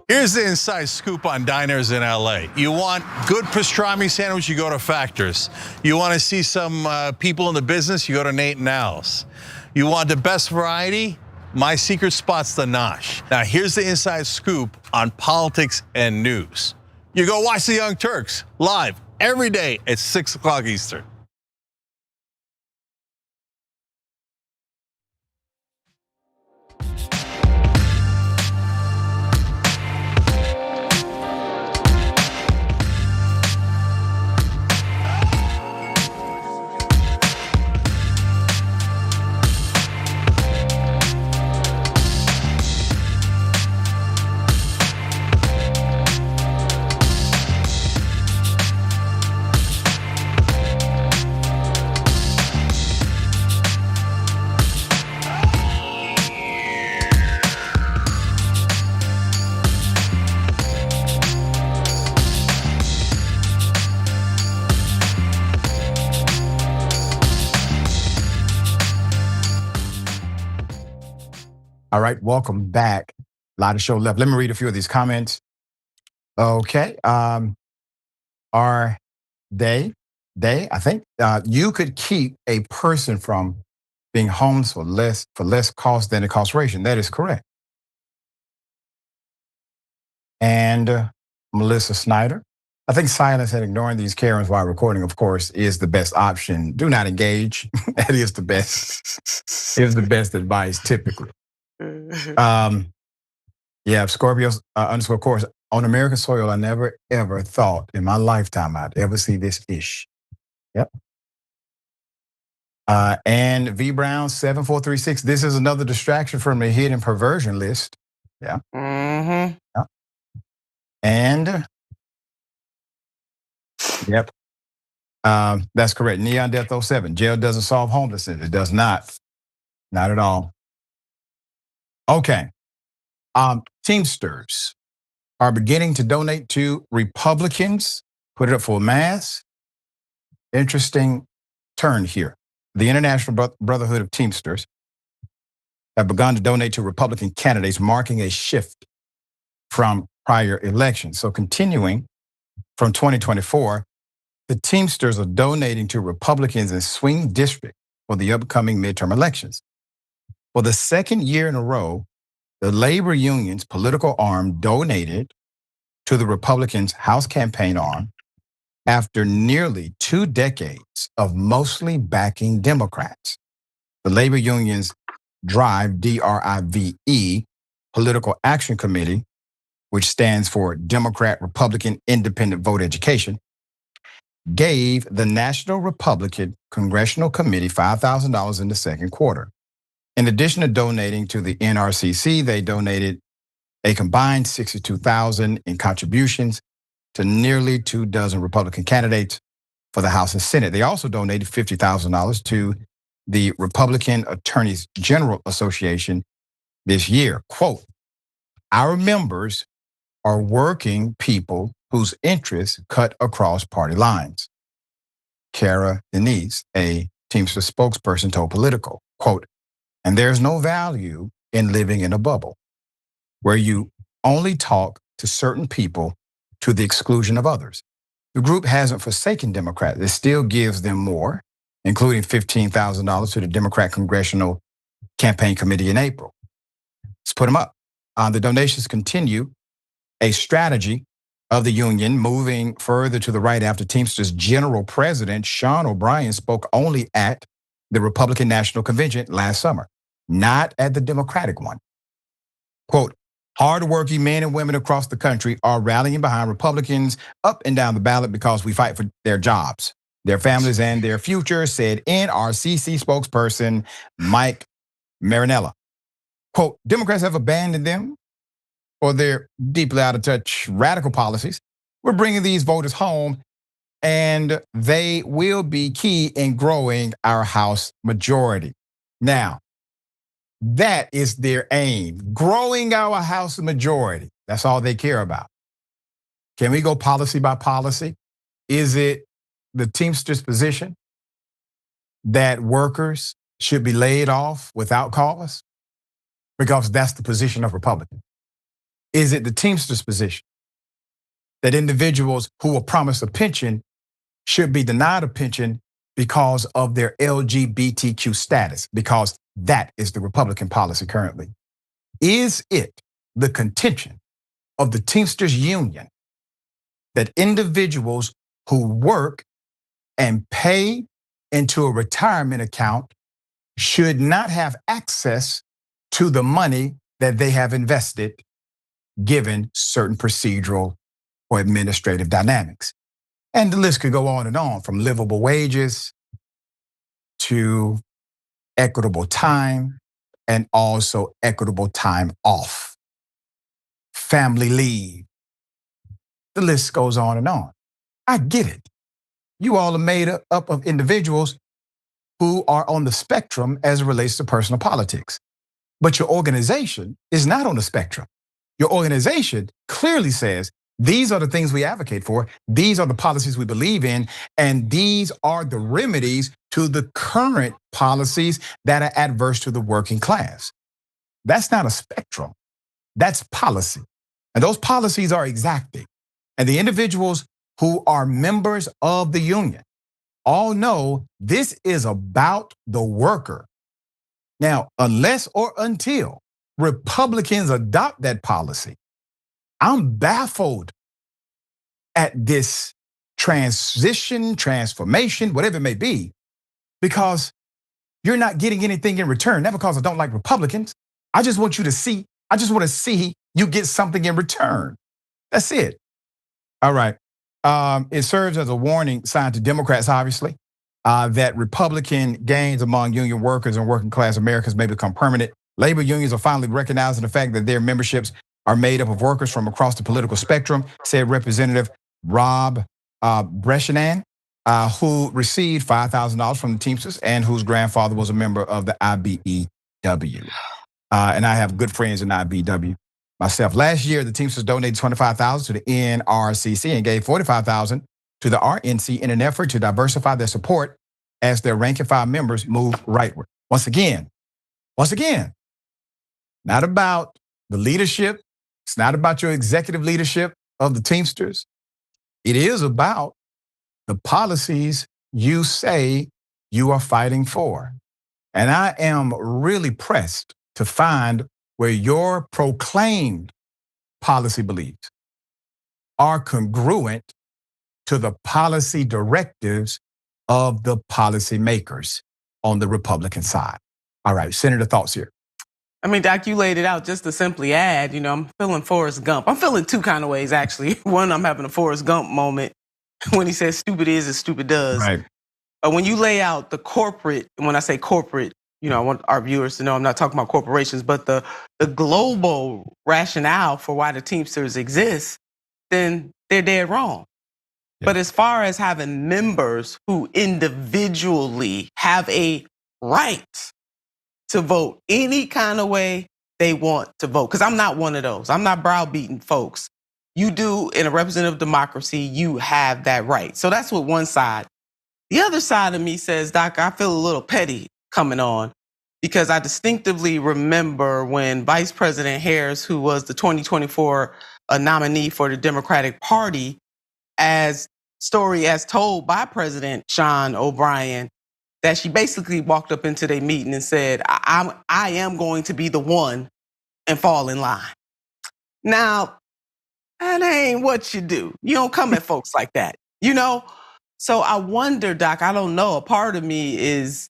Here's the inside scoop on diners in LA. You want good pastrami sandwich, you go to Factors. You want to see some people in the business, you go to Nate and Al's. You want the best variety? My secret spot's the Nosh. Now here's the inside scoop on politics and news. You go watch the Young Turks live every day at 6 o'clock Eastern. All right, welcome back. A lot of show left. Let me read a few of these comments. Okay. Are they, I think, you could keep a person from being homeless for less cost than incarceration. That is correct. And Melissa Snyder, I think silence and ignoring these Karens while recording, of course, is the best option. Do not engage. That is the best. Is the best advice typically. Yeah, Scorpio underscore course. On American soil, I never ever thought in my lifetime I'd ever see this ish. Yep. And V Brown 7436. This is another distraction from the hidden perversion list. Yeah. Mm-hmm. Yeah. And yep. That's correct. Neon Death 07. Jail doesn't solve homelessness. It does not. Not at all. Okay. Teamsters are beginning to donate to Republicans. Put it up for a mass. Interesting turn here. The International Brotherhood of Teamsters have begun to donate to Republican candidates, marking a shift from prior elections. So continuing from 2024, the Teamsters are donating to Republicans in swing districts for the upcoming midterm elections. For the second year in a row, the labor union's political arm donated to the Republicans' House campaign arm after nearly 2 decades of mostly backing Democrats. The labor union's DRIVE, D-R-I-V-E, Political Action Committee, which stands for Democrat Republican Independent Vote Education, gave the National Republican Congressional Committee $5,000 in the second quarter. In addition to donating to the NRCC, they donated a combined $62,000 in contributions to nearly 24 Republican candidates for the House and Senate. They also donated $50,000 to the Republican Attorneys General Association this year. Quote, our members are working people whose interests cut across party lines. Kara Denise, a Teamster spokesperson, told Politico, quote, and there's no value in living in a bubble where you only talk to certain people to the exclusion of others. The group hasn't forsaken Democrats. It still gives them more, including $15,000 to the Democrat Congressional Campaign Committee in April. Let's put them up. The donations continue a strategy of the union moving further to the right after Teamsters General President Sean O'Brien spoke only at the Republican National Convention last summer, not at the Democratic one. Quote, hardworking men and women across the country are rallying behind Republicans up and down the ballot because we fight for their jobs, their families, and their future, said NRCC spokesperson Mike Marinella. Quote, Democrats have abandoned them for their deeply out of touch radical policies. We're bringing these voters home, and they will be key in growing our House majority. Now, that is their aim, growing our House majority. That's all they care about. Can we go policy by policy? Is it the Teamsters' position that workers should be laid off without cause? Because that's the position of Republicans. Is it the Teamsters' position that individuals who were promised a pension should be denied a pension because of their LGBTQ status? Because that is the Republican policy currently. Is it the contention of the Teamsters Union that individuals who work and pay into a retirement account should not have access to the money that they have invested, given certain procedural or administrative dynamics? And the list could go on and on, from livable wages to equitable time, and also equitable time off, family leave. The list goes on and on. I get it. You all are made up of individuals who are on the spectrum as it relates to personal politics. But your organization is not on the spectrum. Your organization clearly says, these are the things we advocate for, these are the policies we believe in, and these are the remedies to the current policies that are adverse to the working class. That's not a spectrum. That's policy. And those policies are exacting. And the individuals who are members of the union all know this is about the worker. Now, unless or until Republicans adopt that policy, I'm baffled at this transition, transformation, whatever it may be, because you're not getting anything in return. Not because I don't like Republicans. I just want you to see, I just want to see you get something in return. That's it. All right. It serves as a warning sign to Democrats, obviously, that Republican gains among union workers and working class Americans may become permanent. Labor unions are finally recognizing the fact that their memberships are made up of workers from across the political spectrum, said Representative Rob Breshenan, who received $5,000 from the Teamsters and whose grandfather was a member of the IBEW. And I have good friends in IBEW myself. Last year, the Teamsters donated $25,000 to the NRCC and gave $45,000 to the RNC in an effort to diversify their support as their rank and file members move rightward. Once again, not about the leadership. It's not about your executive leadership of the Teamsters. It is about the policies you say you are fighting for. And I am really pressed to find where your proclaimed policy beliefs are congruent to the policy directives of the policymakers on the Republican side. All right, Senator, thoughts here. I mean, Doc, you laid it out. Just to simply add, I'm feeling Forrest Gump. I'm feeling two kind of ways, actually. One, I'm having a Forrest Gump moment when he says stupid is as stupid does. Right. When you lay out the corporate, when I say corporate, I want our viewers to know I'm not talking about corporations, but the global rationale for why the Teamsters exist, then they're dead wrong. Yeah. But as far as having members who individually have a right to vote any kind of way they want to vote, because I'm not one of those. I'm not browbeating folks. You do, in a representative democracy, you have that right. So that's what one side. The other side of me says, Doc, I feel a little petty coming on because I distinctively remember when Vice President Harris, who was the 2024 nominee for the Democratic Party, as told by President Sean O'Brien, that she basically walked up into their meeting and said, I am going to be the one and fall in line. Now, that ain't what you do. You don't come at folks like that, So I wonder, Doc, I don't know. A part of me is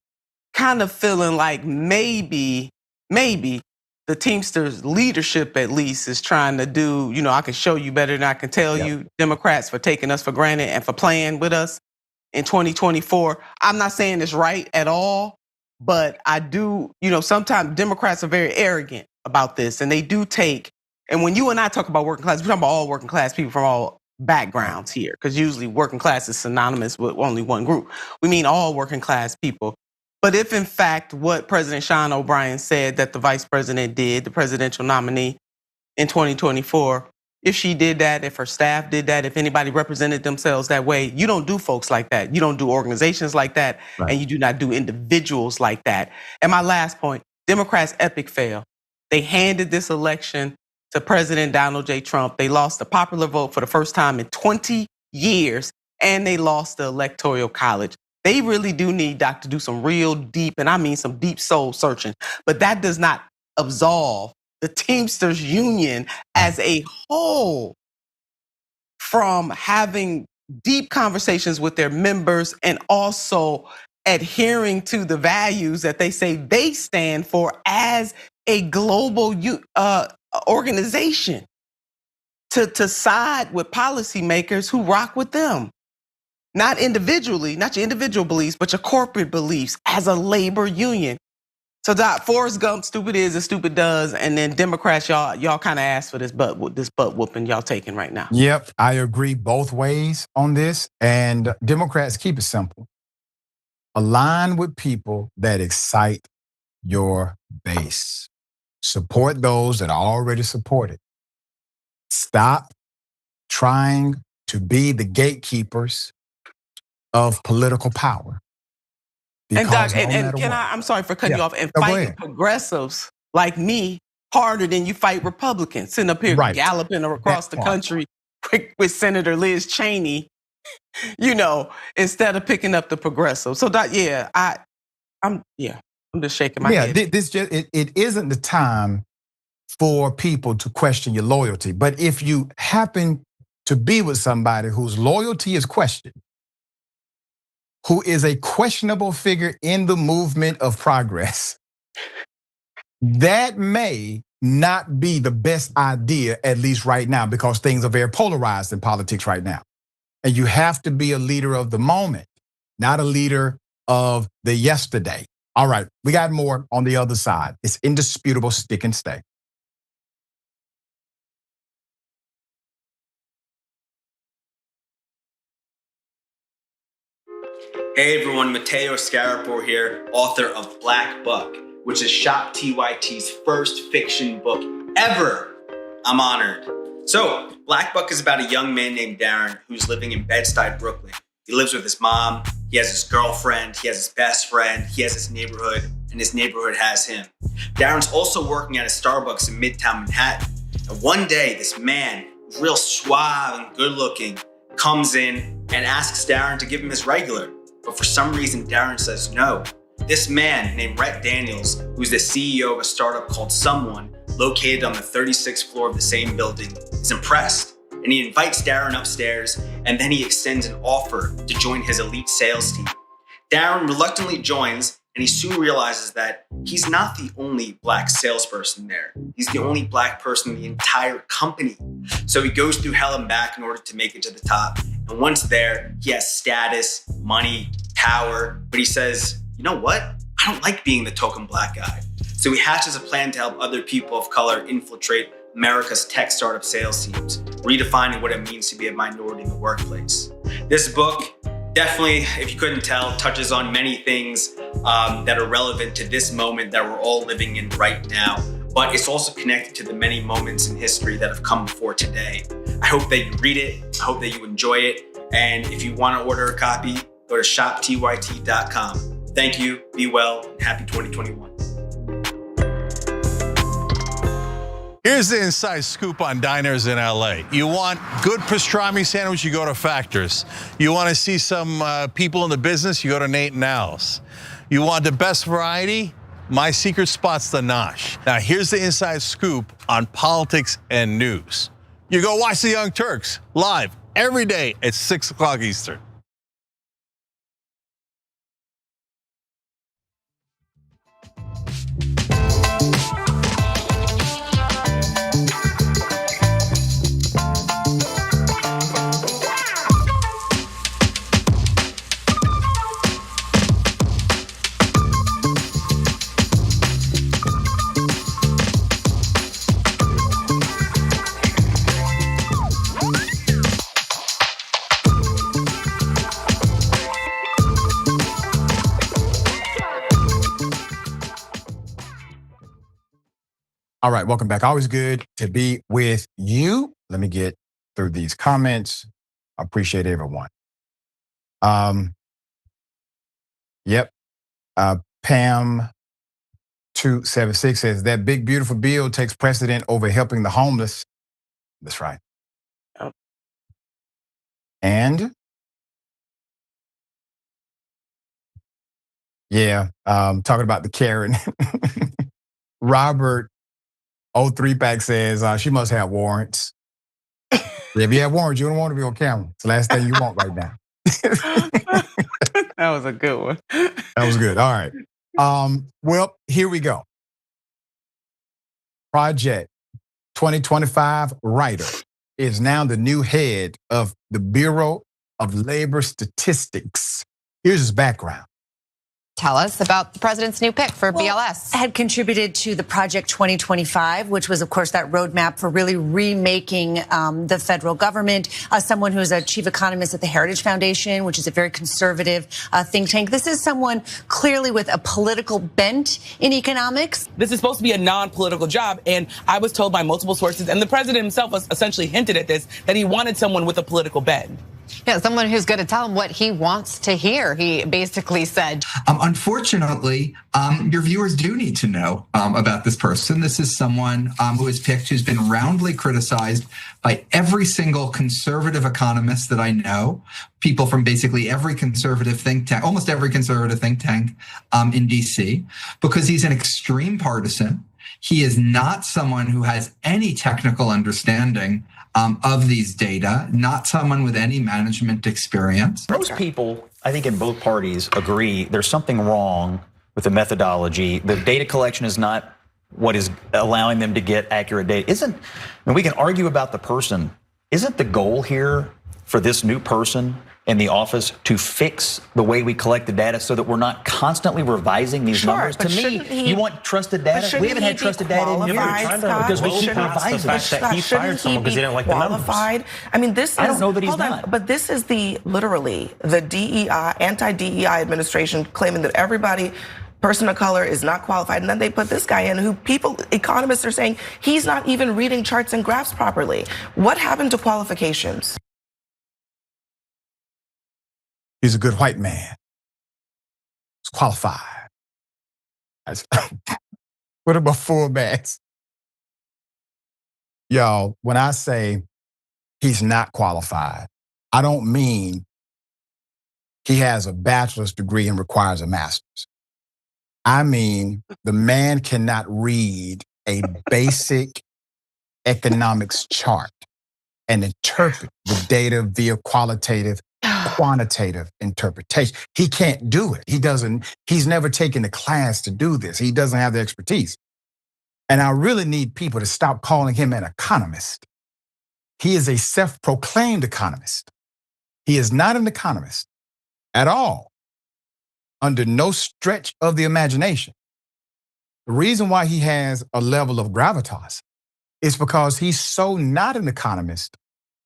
kind of feeling like maybe the Teamsters leadership at least is trying to do, I can show you better than I can tell you, Democrats, for taking us for granted and for playing with us in 2024. I'm not saying it's right at all, but I do, sometimes Democrats are very arrogant about this and they do take, and when you and I talk about working class, we're talking about all working class people from all backgrounds here, because usually working class is synonymous with only one group. We mean all working class people. But if in fact what President Sean O'Brien said that the vice president did, the presidential nominee in 2024, if she did that, if her staff did that, if anybody represented themselves that way, you don't do folks like that. You don't do organizations like that, right. And you do not do individuals like that. And my last point, Democrats' epic fail. They handed this election to President Donald J. Trump. They lost the popular vote for the first time in 20 years, and they lost the Electoral College. They really do need, Doc, to do some real deep, and I mean some deep soul searching. But that does not absolve the Teamsters Union as a whole from having deep conversations with their members and also adhering to the values that they say they stand for as a global organization, to side with policymakers who rock with them. Not individually, not your individual beliefs, but your corporate beliefs as a labor union. So Doc, Forrest Gump, stupid is as stupid does, and then Democrats, y'all kind of asked for this butt whooping y'all taking right now. Yep, I agree both ways on this, and Democrats, keep it simple. Align with people that excite your base. Support those that are already supported. Stop trying to be the gatekeepers of political power. And Doc, I'm sorry for cutting you off, and fighting progressives like me harder than you fight Republicans. Sitting up here galloping across the country with Senator Liz Cheney, instead of picking up the progressive. So I'm just shaking my head. It isn't the time for people to question your loyalty. But if you happen to be with somebody whose loyalty is questioned, who is a questionable figure in the movement of progress, that may not be the best idea, at least right now, because things are very polarized in politics right now. And you have to be a leader of the moment, not a leader of the yesterday. All right, we got more on the other side. It's indisputable, stick and stay. Hey everyone, Mateo Scarapore here, author of Black Buck, which is Shop TYT's first fiction book ever. I'm honored. So, Black Buck is about a young man named Darren who's living in Bed-Stuy, Brooklyn. He lives with his mom, he has his girlfriend, he has his best friend, he has his neighborhood, and his neighborhood has him. Darren's also working at a Starbucks in Midtown Manhattan. And one day, this man, real suave and good looking, comes in and asks Darren to give him his regular. But for some reason, Darren says no. This man named Rhett Daniels, who's the CEO of a startup called Someone, located on the 36th floor of the same building, is impressed. And he invites Darren upstairs, and then he extends an offer to join his elite sales team. Darren reluctantly joins, and he soon realizes that he's not the only Black salesperson there. He's the only Black person in the entire company. So he goes through hell and back in order to make it to the top. And once there, he has status, money, power, but he says, you know what? I don't like being the token Black guy. So he hatches a plan to help other people of color infiltrate America's tech startup sales teams, redefining what it means to be a minority in the workplace. This book definitely, if you couldn't tell, touches on many things that are relevant to this moment that we're all living in right now. But it's also connected to the many moments in history that have come before today. I hope that you read it. I hope that you enjoy it. And if you want to order a copy, go to shoptyt.com. Thank you, be well, and happy 2021. Here's the inside scoop on diners in LA. You want good pastrami sandwich, you go to Factors. You want to see some people in the business, you go to Nate and Al's. You want the best variety? My secret spot's the Nosh. Now here's the inside scoop on politics and news. You go watch the Young Turks live every day at 6 o'clock Eastern. All right, welcome back. Always good to be with you. Let me get through these comments. I appreciate everyone. Yep. Pam 276 says that big beautiful bill takes precedent over helping the homeless. That's right. Yep. And yeah, talking about the Karen. Robert 03-pack says she must have warrants. If you have warrants, you don't want to be on camera. It's the last thing you want right now. That was a good one. That was good. All right. Well, here we go. Project 2025 writer is now the new head of the Bureau of Labor Statistics. Here's his background. Tell us about the president's new pick for BLS. Had contributed to the Project 2025, which was, of course, that roadmap for really remaking the federal government. Someone who's a chief economist at the Heritage Foundation, which is a very conservative think tank. This is someone clearly with a political bent in economics. This is supposed to be a non-political job, and I was told by multiple sources, and the president himself essentially hinted at this, that he wanted someone with a political bent. Yeah, someone who's going to tell him what he wants to hear. He basically said, unfortunately, your viewers do need to know about this person. This is someone who is picked, who's been roundly criticized by every single conservative economist that I know, people from basically every conservative think tank, almost every conservative think tank in DC, because he's an extreme partisan. He is not someone who has any technical understanding of these data, not someone with any management experience. Most people, I think in both parties, agree there's something wrong with the methodology. The data collection is not what is allowing them to get accurate data. We can argue about the person. Isn't the goal here for this new person in the office to fix the way we collect the data so that we're not constantly revising these numbers? To me, you want trusted data? We haven't had trusted data in years because we keep revising the fact that he fired someone because he didn't like the numbers. I mean, this is, I don't know that he's not. But this is literally the DEI, anti-DEI administration claiming that everybody, person of color, is not qualified. And then they put this guy in who economists are saying he's not even reading charts and graphs properly. What happened to qualifications? He's a good white man. He's qualified. What about full backs? Y'all, when I say he's not qualified, I don't mean he has a bachelor's degree and requires a master's. I mean, the man cannot read a basic economics chart and interpret the data via quantitative interpretation. He can't do it. He's never taken a class to do this. He doesn't have the expertise. And I really need people to stop calling him an economist. He is a self-proclaimed economist. He is not an economist at all, under no stretch of the imagination. The reason why he has a level of gravitas is because he's so not an economist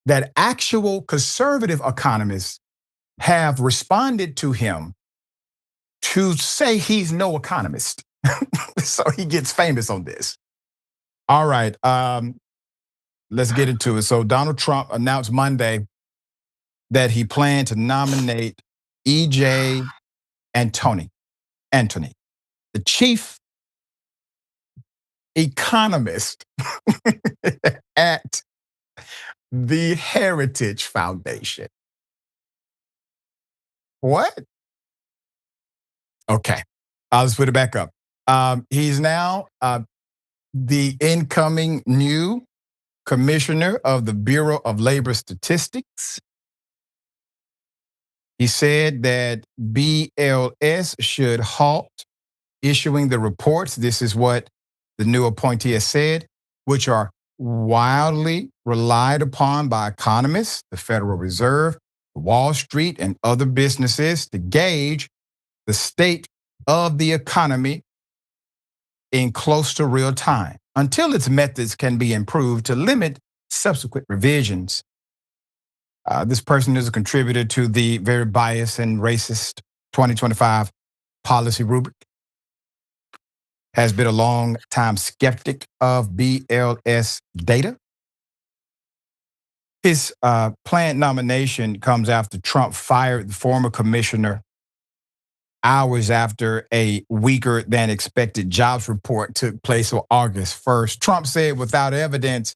that actual conservative economists have responded to him to say he's no economist. So he gets famous on this. All right, let's get into it. So Donald Trump announced Monday that he planned to nominate E.J. Antoni, the chief economist at the Heritage Foundation. What? Okay, I'll just put it back up. He's now the incoming new commissioner of the Bureau of Labor Statistics. He said that BLS should halt issuing the reports. This is what the new appointee has said, which are wildly relied upon by economists, the Federal Reserve, Wall Street, and other businesses to gauge the state of the economy in close to real time until its methods can be improved to limit subsequent revisions. This person is a contributor to the very biased and racist 2025 policy rubric, has been a long time skeptic of BLS data. His planned nomination comes after Trump fired the former commissioner hours after a weaker than expected jobs report took place on August 1st. Trump said without evidence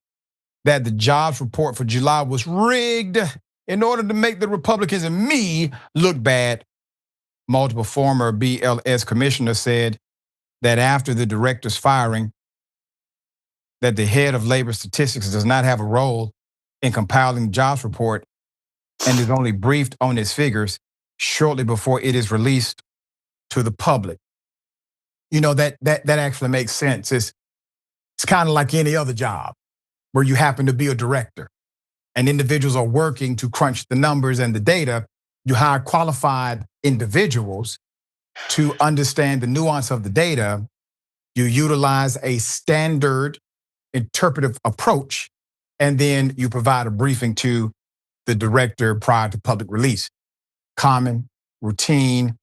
that the jobs report for July was rigged in order to make the Republicans and me look bad. Multiple former BLS commissioners said that after the director's firing, that the head of labor statistics does not have a role in compiling the jobs report and is only briefed on its figures shortly before it is released to the public. You know, that actually makes sense. It's kind of like any other job where you happen to be a director and individuals are working to crunch the numbers and the data. You hire qualified individuals to understand the nuance of the data. You utilize a standard interpretive approach, and then you provide a briefing to the director prior to public release. Common, routine.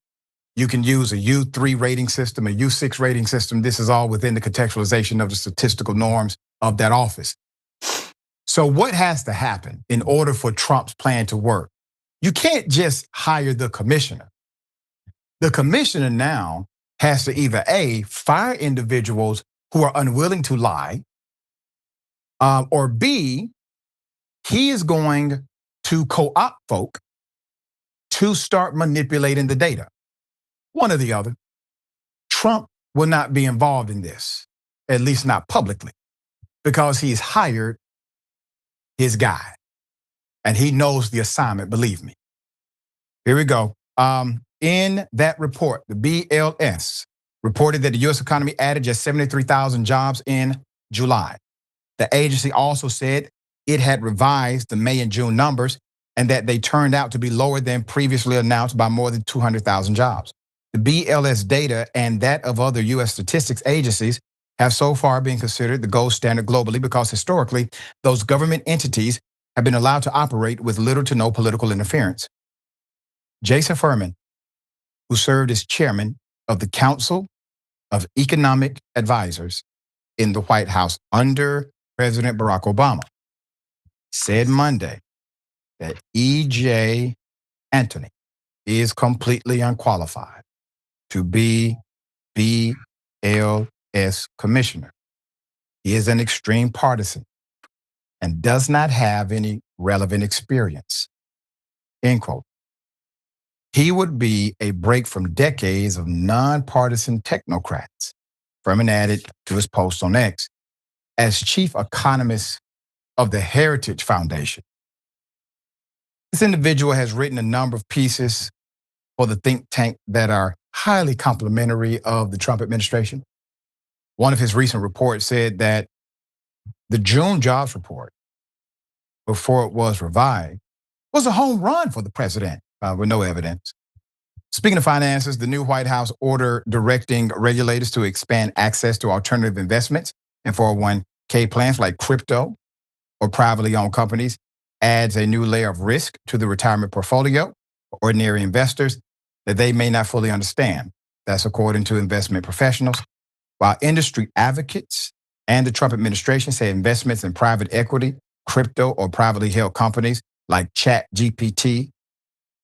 You can use a U3 rating system, a U6 rating system. This is all within the contextualization of the statistical norms of that office. So what has to happen in order for Trump's plan to work? You can't just hire the commissioner. The commissioner now has to either A, fire individuals who are unwilling to lie, or B, he is going to co-opt folk to start manipulating the data. One or the other. Trump will not be involved in this, at least not publicly, because he's hired his guy. And he knows the assignment, believe me. Here we go. In that report, the BLS reported that the U.S. economy added just 73,000 jobs in July. The agency also said it had revised the May and June numbers and that they turned out to be lower than previously announced by more than 200,000 jobs. The BLS data and that of other U.S. statistics agencies have so far been considered the gold standard globally because historically, those government entities have been allowed to operate with little to no political interference. Jason Furman, who served as chairman of the Council of Economic Advisors in the White House under President Barack Obama, said Monday that E.J. Antony is completely unqualified to be BLS commissioner. He is an extreme partisan and does not have any relevant experience. End quote. He would be a break from decades of nonpartisan technocrats, Furman added to his post on X. As chief economist of the Heritage Foundation, this individual has written a number of pieces for the think tank that are highly complimentary of the Trump administration. One of his recent reports said that the June jobs report, before it was revised, was a home run for the president with no evidence. Speaking of finances, the new White House order directing regulators to expand access to alternative investments and 401k plans like crypto or privately owned companies adds a new layer of risk to the retirement portfolio for ordinary investors that they may not fully understand. That's according to investment professionals. While industry advocates and the Trump administration say investments in private equity, crypto, or privately held companies like ChatGPT,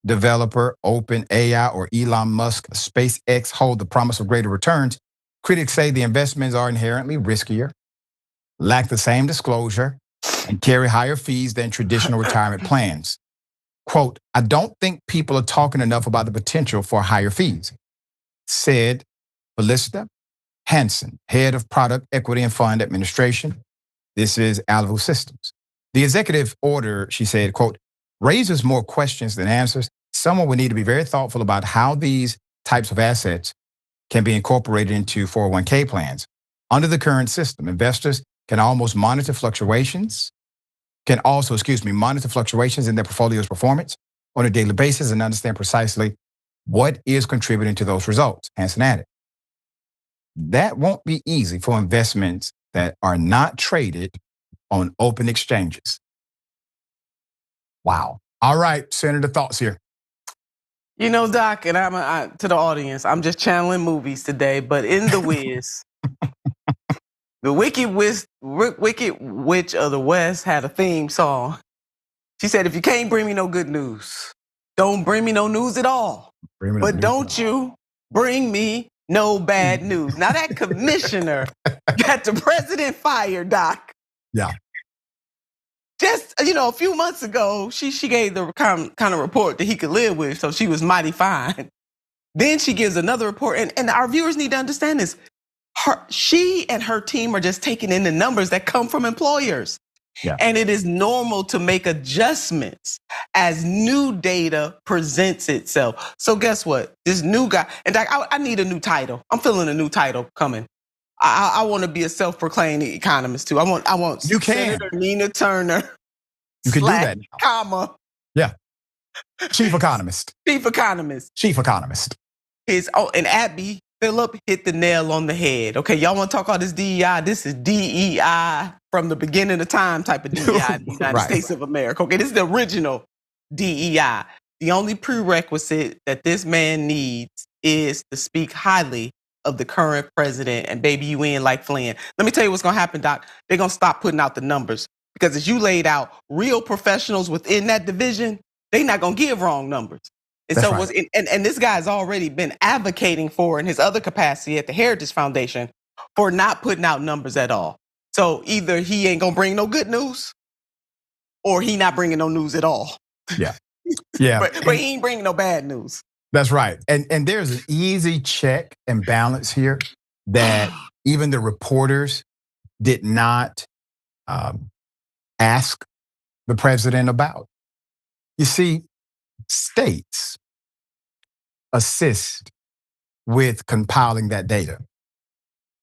developer OpenAI, or Elon Musk SpaceX hold the promise of greater returns, critics say the investments are inherently riskier, lack the same disclosure, and carry higher fees than traditional retirement plans. Quote, I don't think people are talking enough about the potential for higher fees, said Felicita Hansen, head of product equity and fund administration. This is Alvo Systems. The executive order, she said, quote, raises more questions than answers. Someone would need to be very thoughtful about how these types of assets can be incorporated into 401k plans. Under the current system, investors can almost monitor fluctuations in their portfolio's performance on a daily basis and understand precisely what is contributing to those results, Hansen added. That won't be easy for investments that are not traded on open exchanges. Wow. All right, Senator, thoughts here. You know, Doc, and to the audience, I'm just channeling movies today, but in The Wiz, the Wicked Witch of the West had a theme song. She said, if you can't bring me no good news, don't bring me no news at all. But don't you bring me no bad news. Now that commissioner got the president fired, Doc. Yeah. Just, a few months ago, she gave the kind of report that he could live with, so she was mighty fine. Then she gives another report, and our viewers need to understand this. She and her team are just taking in the numbers that come from employers. Yeah. And it is normal to make adjustments as new data presents itself. So guess what? This new guy, and Doc, I need a new title. I'm feeling a new title coming. I want to be a self-proclaimed economist too. I want you Senator Nina Turner. You can do that now. Comma. Yeah. Chief economist. Chief economist. Chief economist. And Abby Phillip hit the nail on the head. Okay, y'all want to talk about this DEI? This is DEI from the beginning of time type of DEI in the United States of America. Okay, this is the original DEI. The only prerequisite that this man needs is to speak highly of the current president, and baby, you in like Flynn. Let me tell you what's gonna happen, Doc. They're gonna stop putting out the numbers because as you laid out, real professionals within that division, They're not going to give wrong numbers. And That's so right. and this guy's already been advocating for, in his other capacity at the Heritage Foundation, for not putting out numbers at all. So either he ain't going to bring no good news, or he not bringing no news at all. Yeah. Yeah. but he ain't bringing no bad news. That's right. And there's an easy check and balance here that even the reporters did not ask the president about. You see, states assist with compiling that data.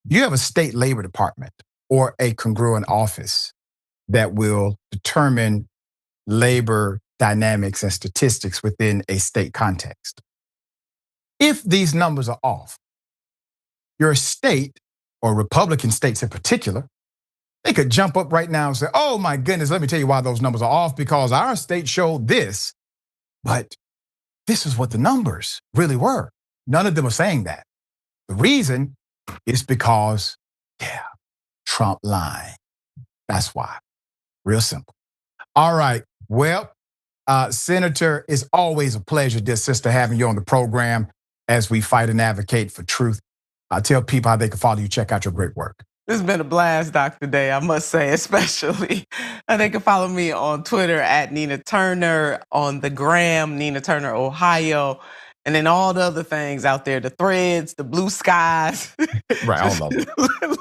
You have a state labor department or a congruent office that will determine labor dynamics and statistics within a state context. If these numbers are off, your state, or Republican states in particular, they could jump up right now and say, oh my goodness, let me tell you why those numbers are off, because our state showed this, but this is what the numbers really were. None of them are saying that. The reason is because, Trump lying. That's why. Real simple. All right, well, Senator, it's always a pleasure, dear sister, having you on the program as we fight and advocate for truth. Tell people how they can follow you, check out your great work. This has been a blast, Dr. Day, I must say, especially. And they can follow me on Twitter at Nina Turner, on the gram, Nina Turner, Ohio, and then all the other things out there, the threads, the blue skies. Right, all of them.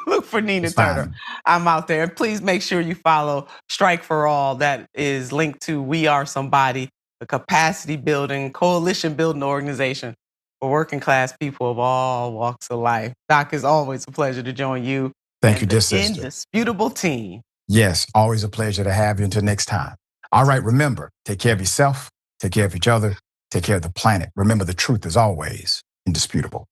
Look for Nina Turner. I'm out there. And please make sure you follow Strike for All. That is linked to We Are Somebody, a capacity building, coalition building organization for working class people of all walks of life. Doc, it's always a pleasure to join you. Thank you, dear sister. Indisputable team. Yes, always a pleasure to have you. Until next time. All right, remember, take care of yourself, take care of each other, take care of the planet. Remember, the truth is always indisputable.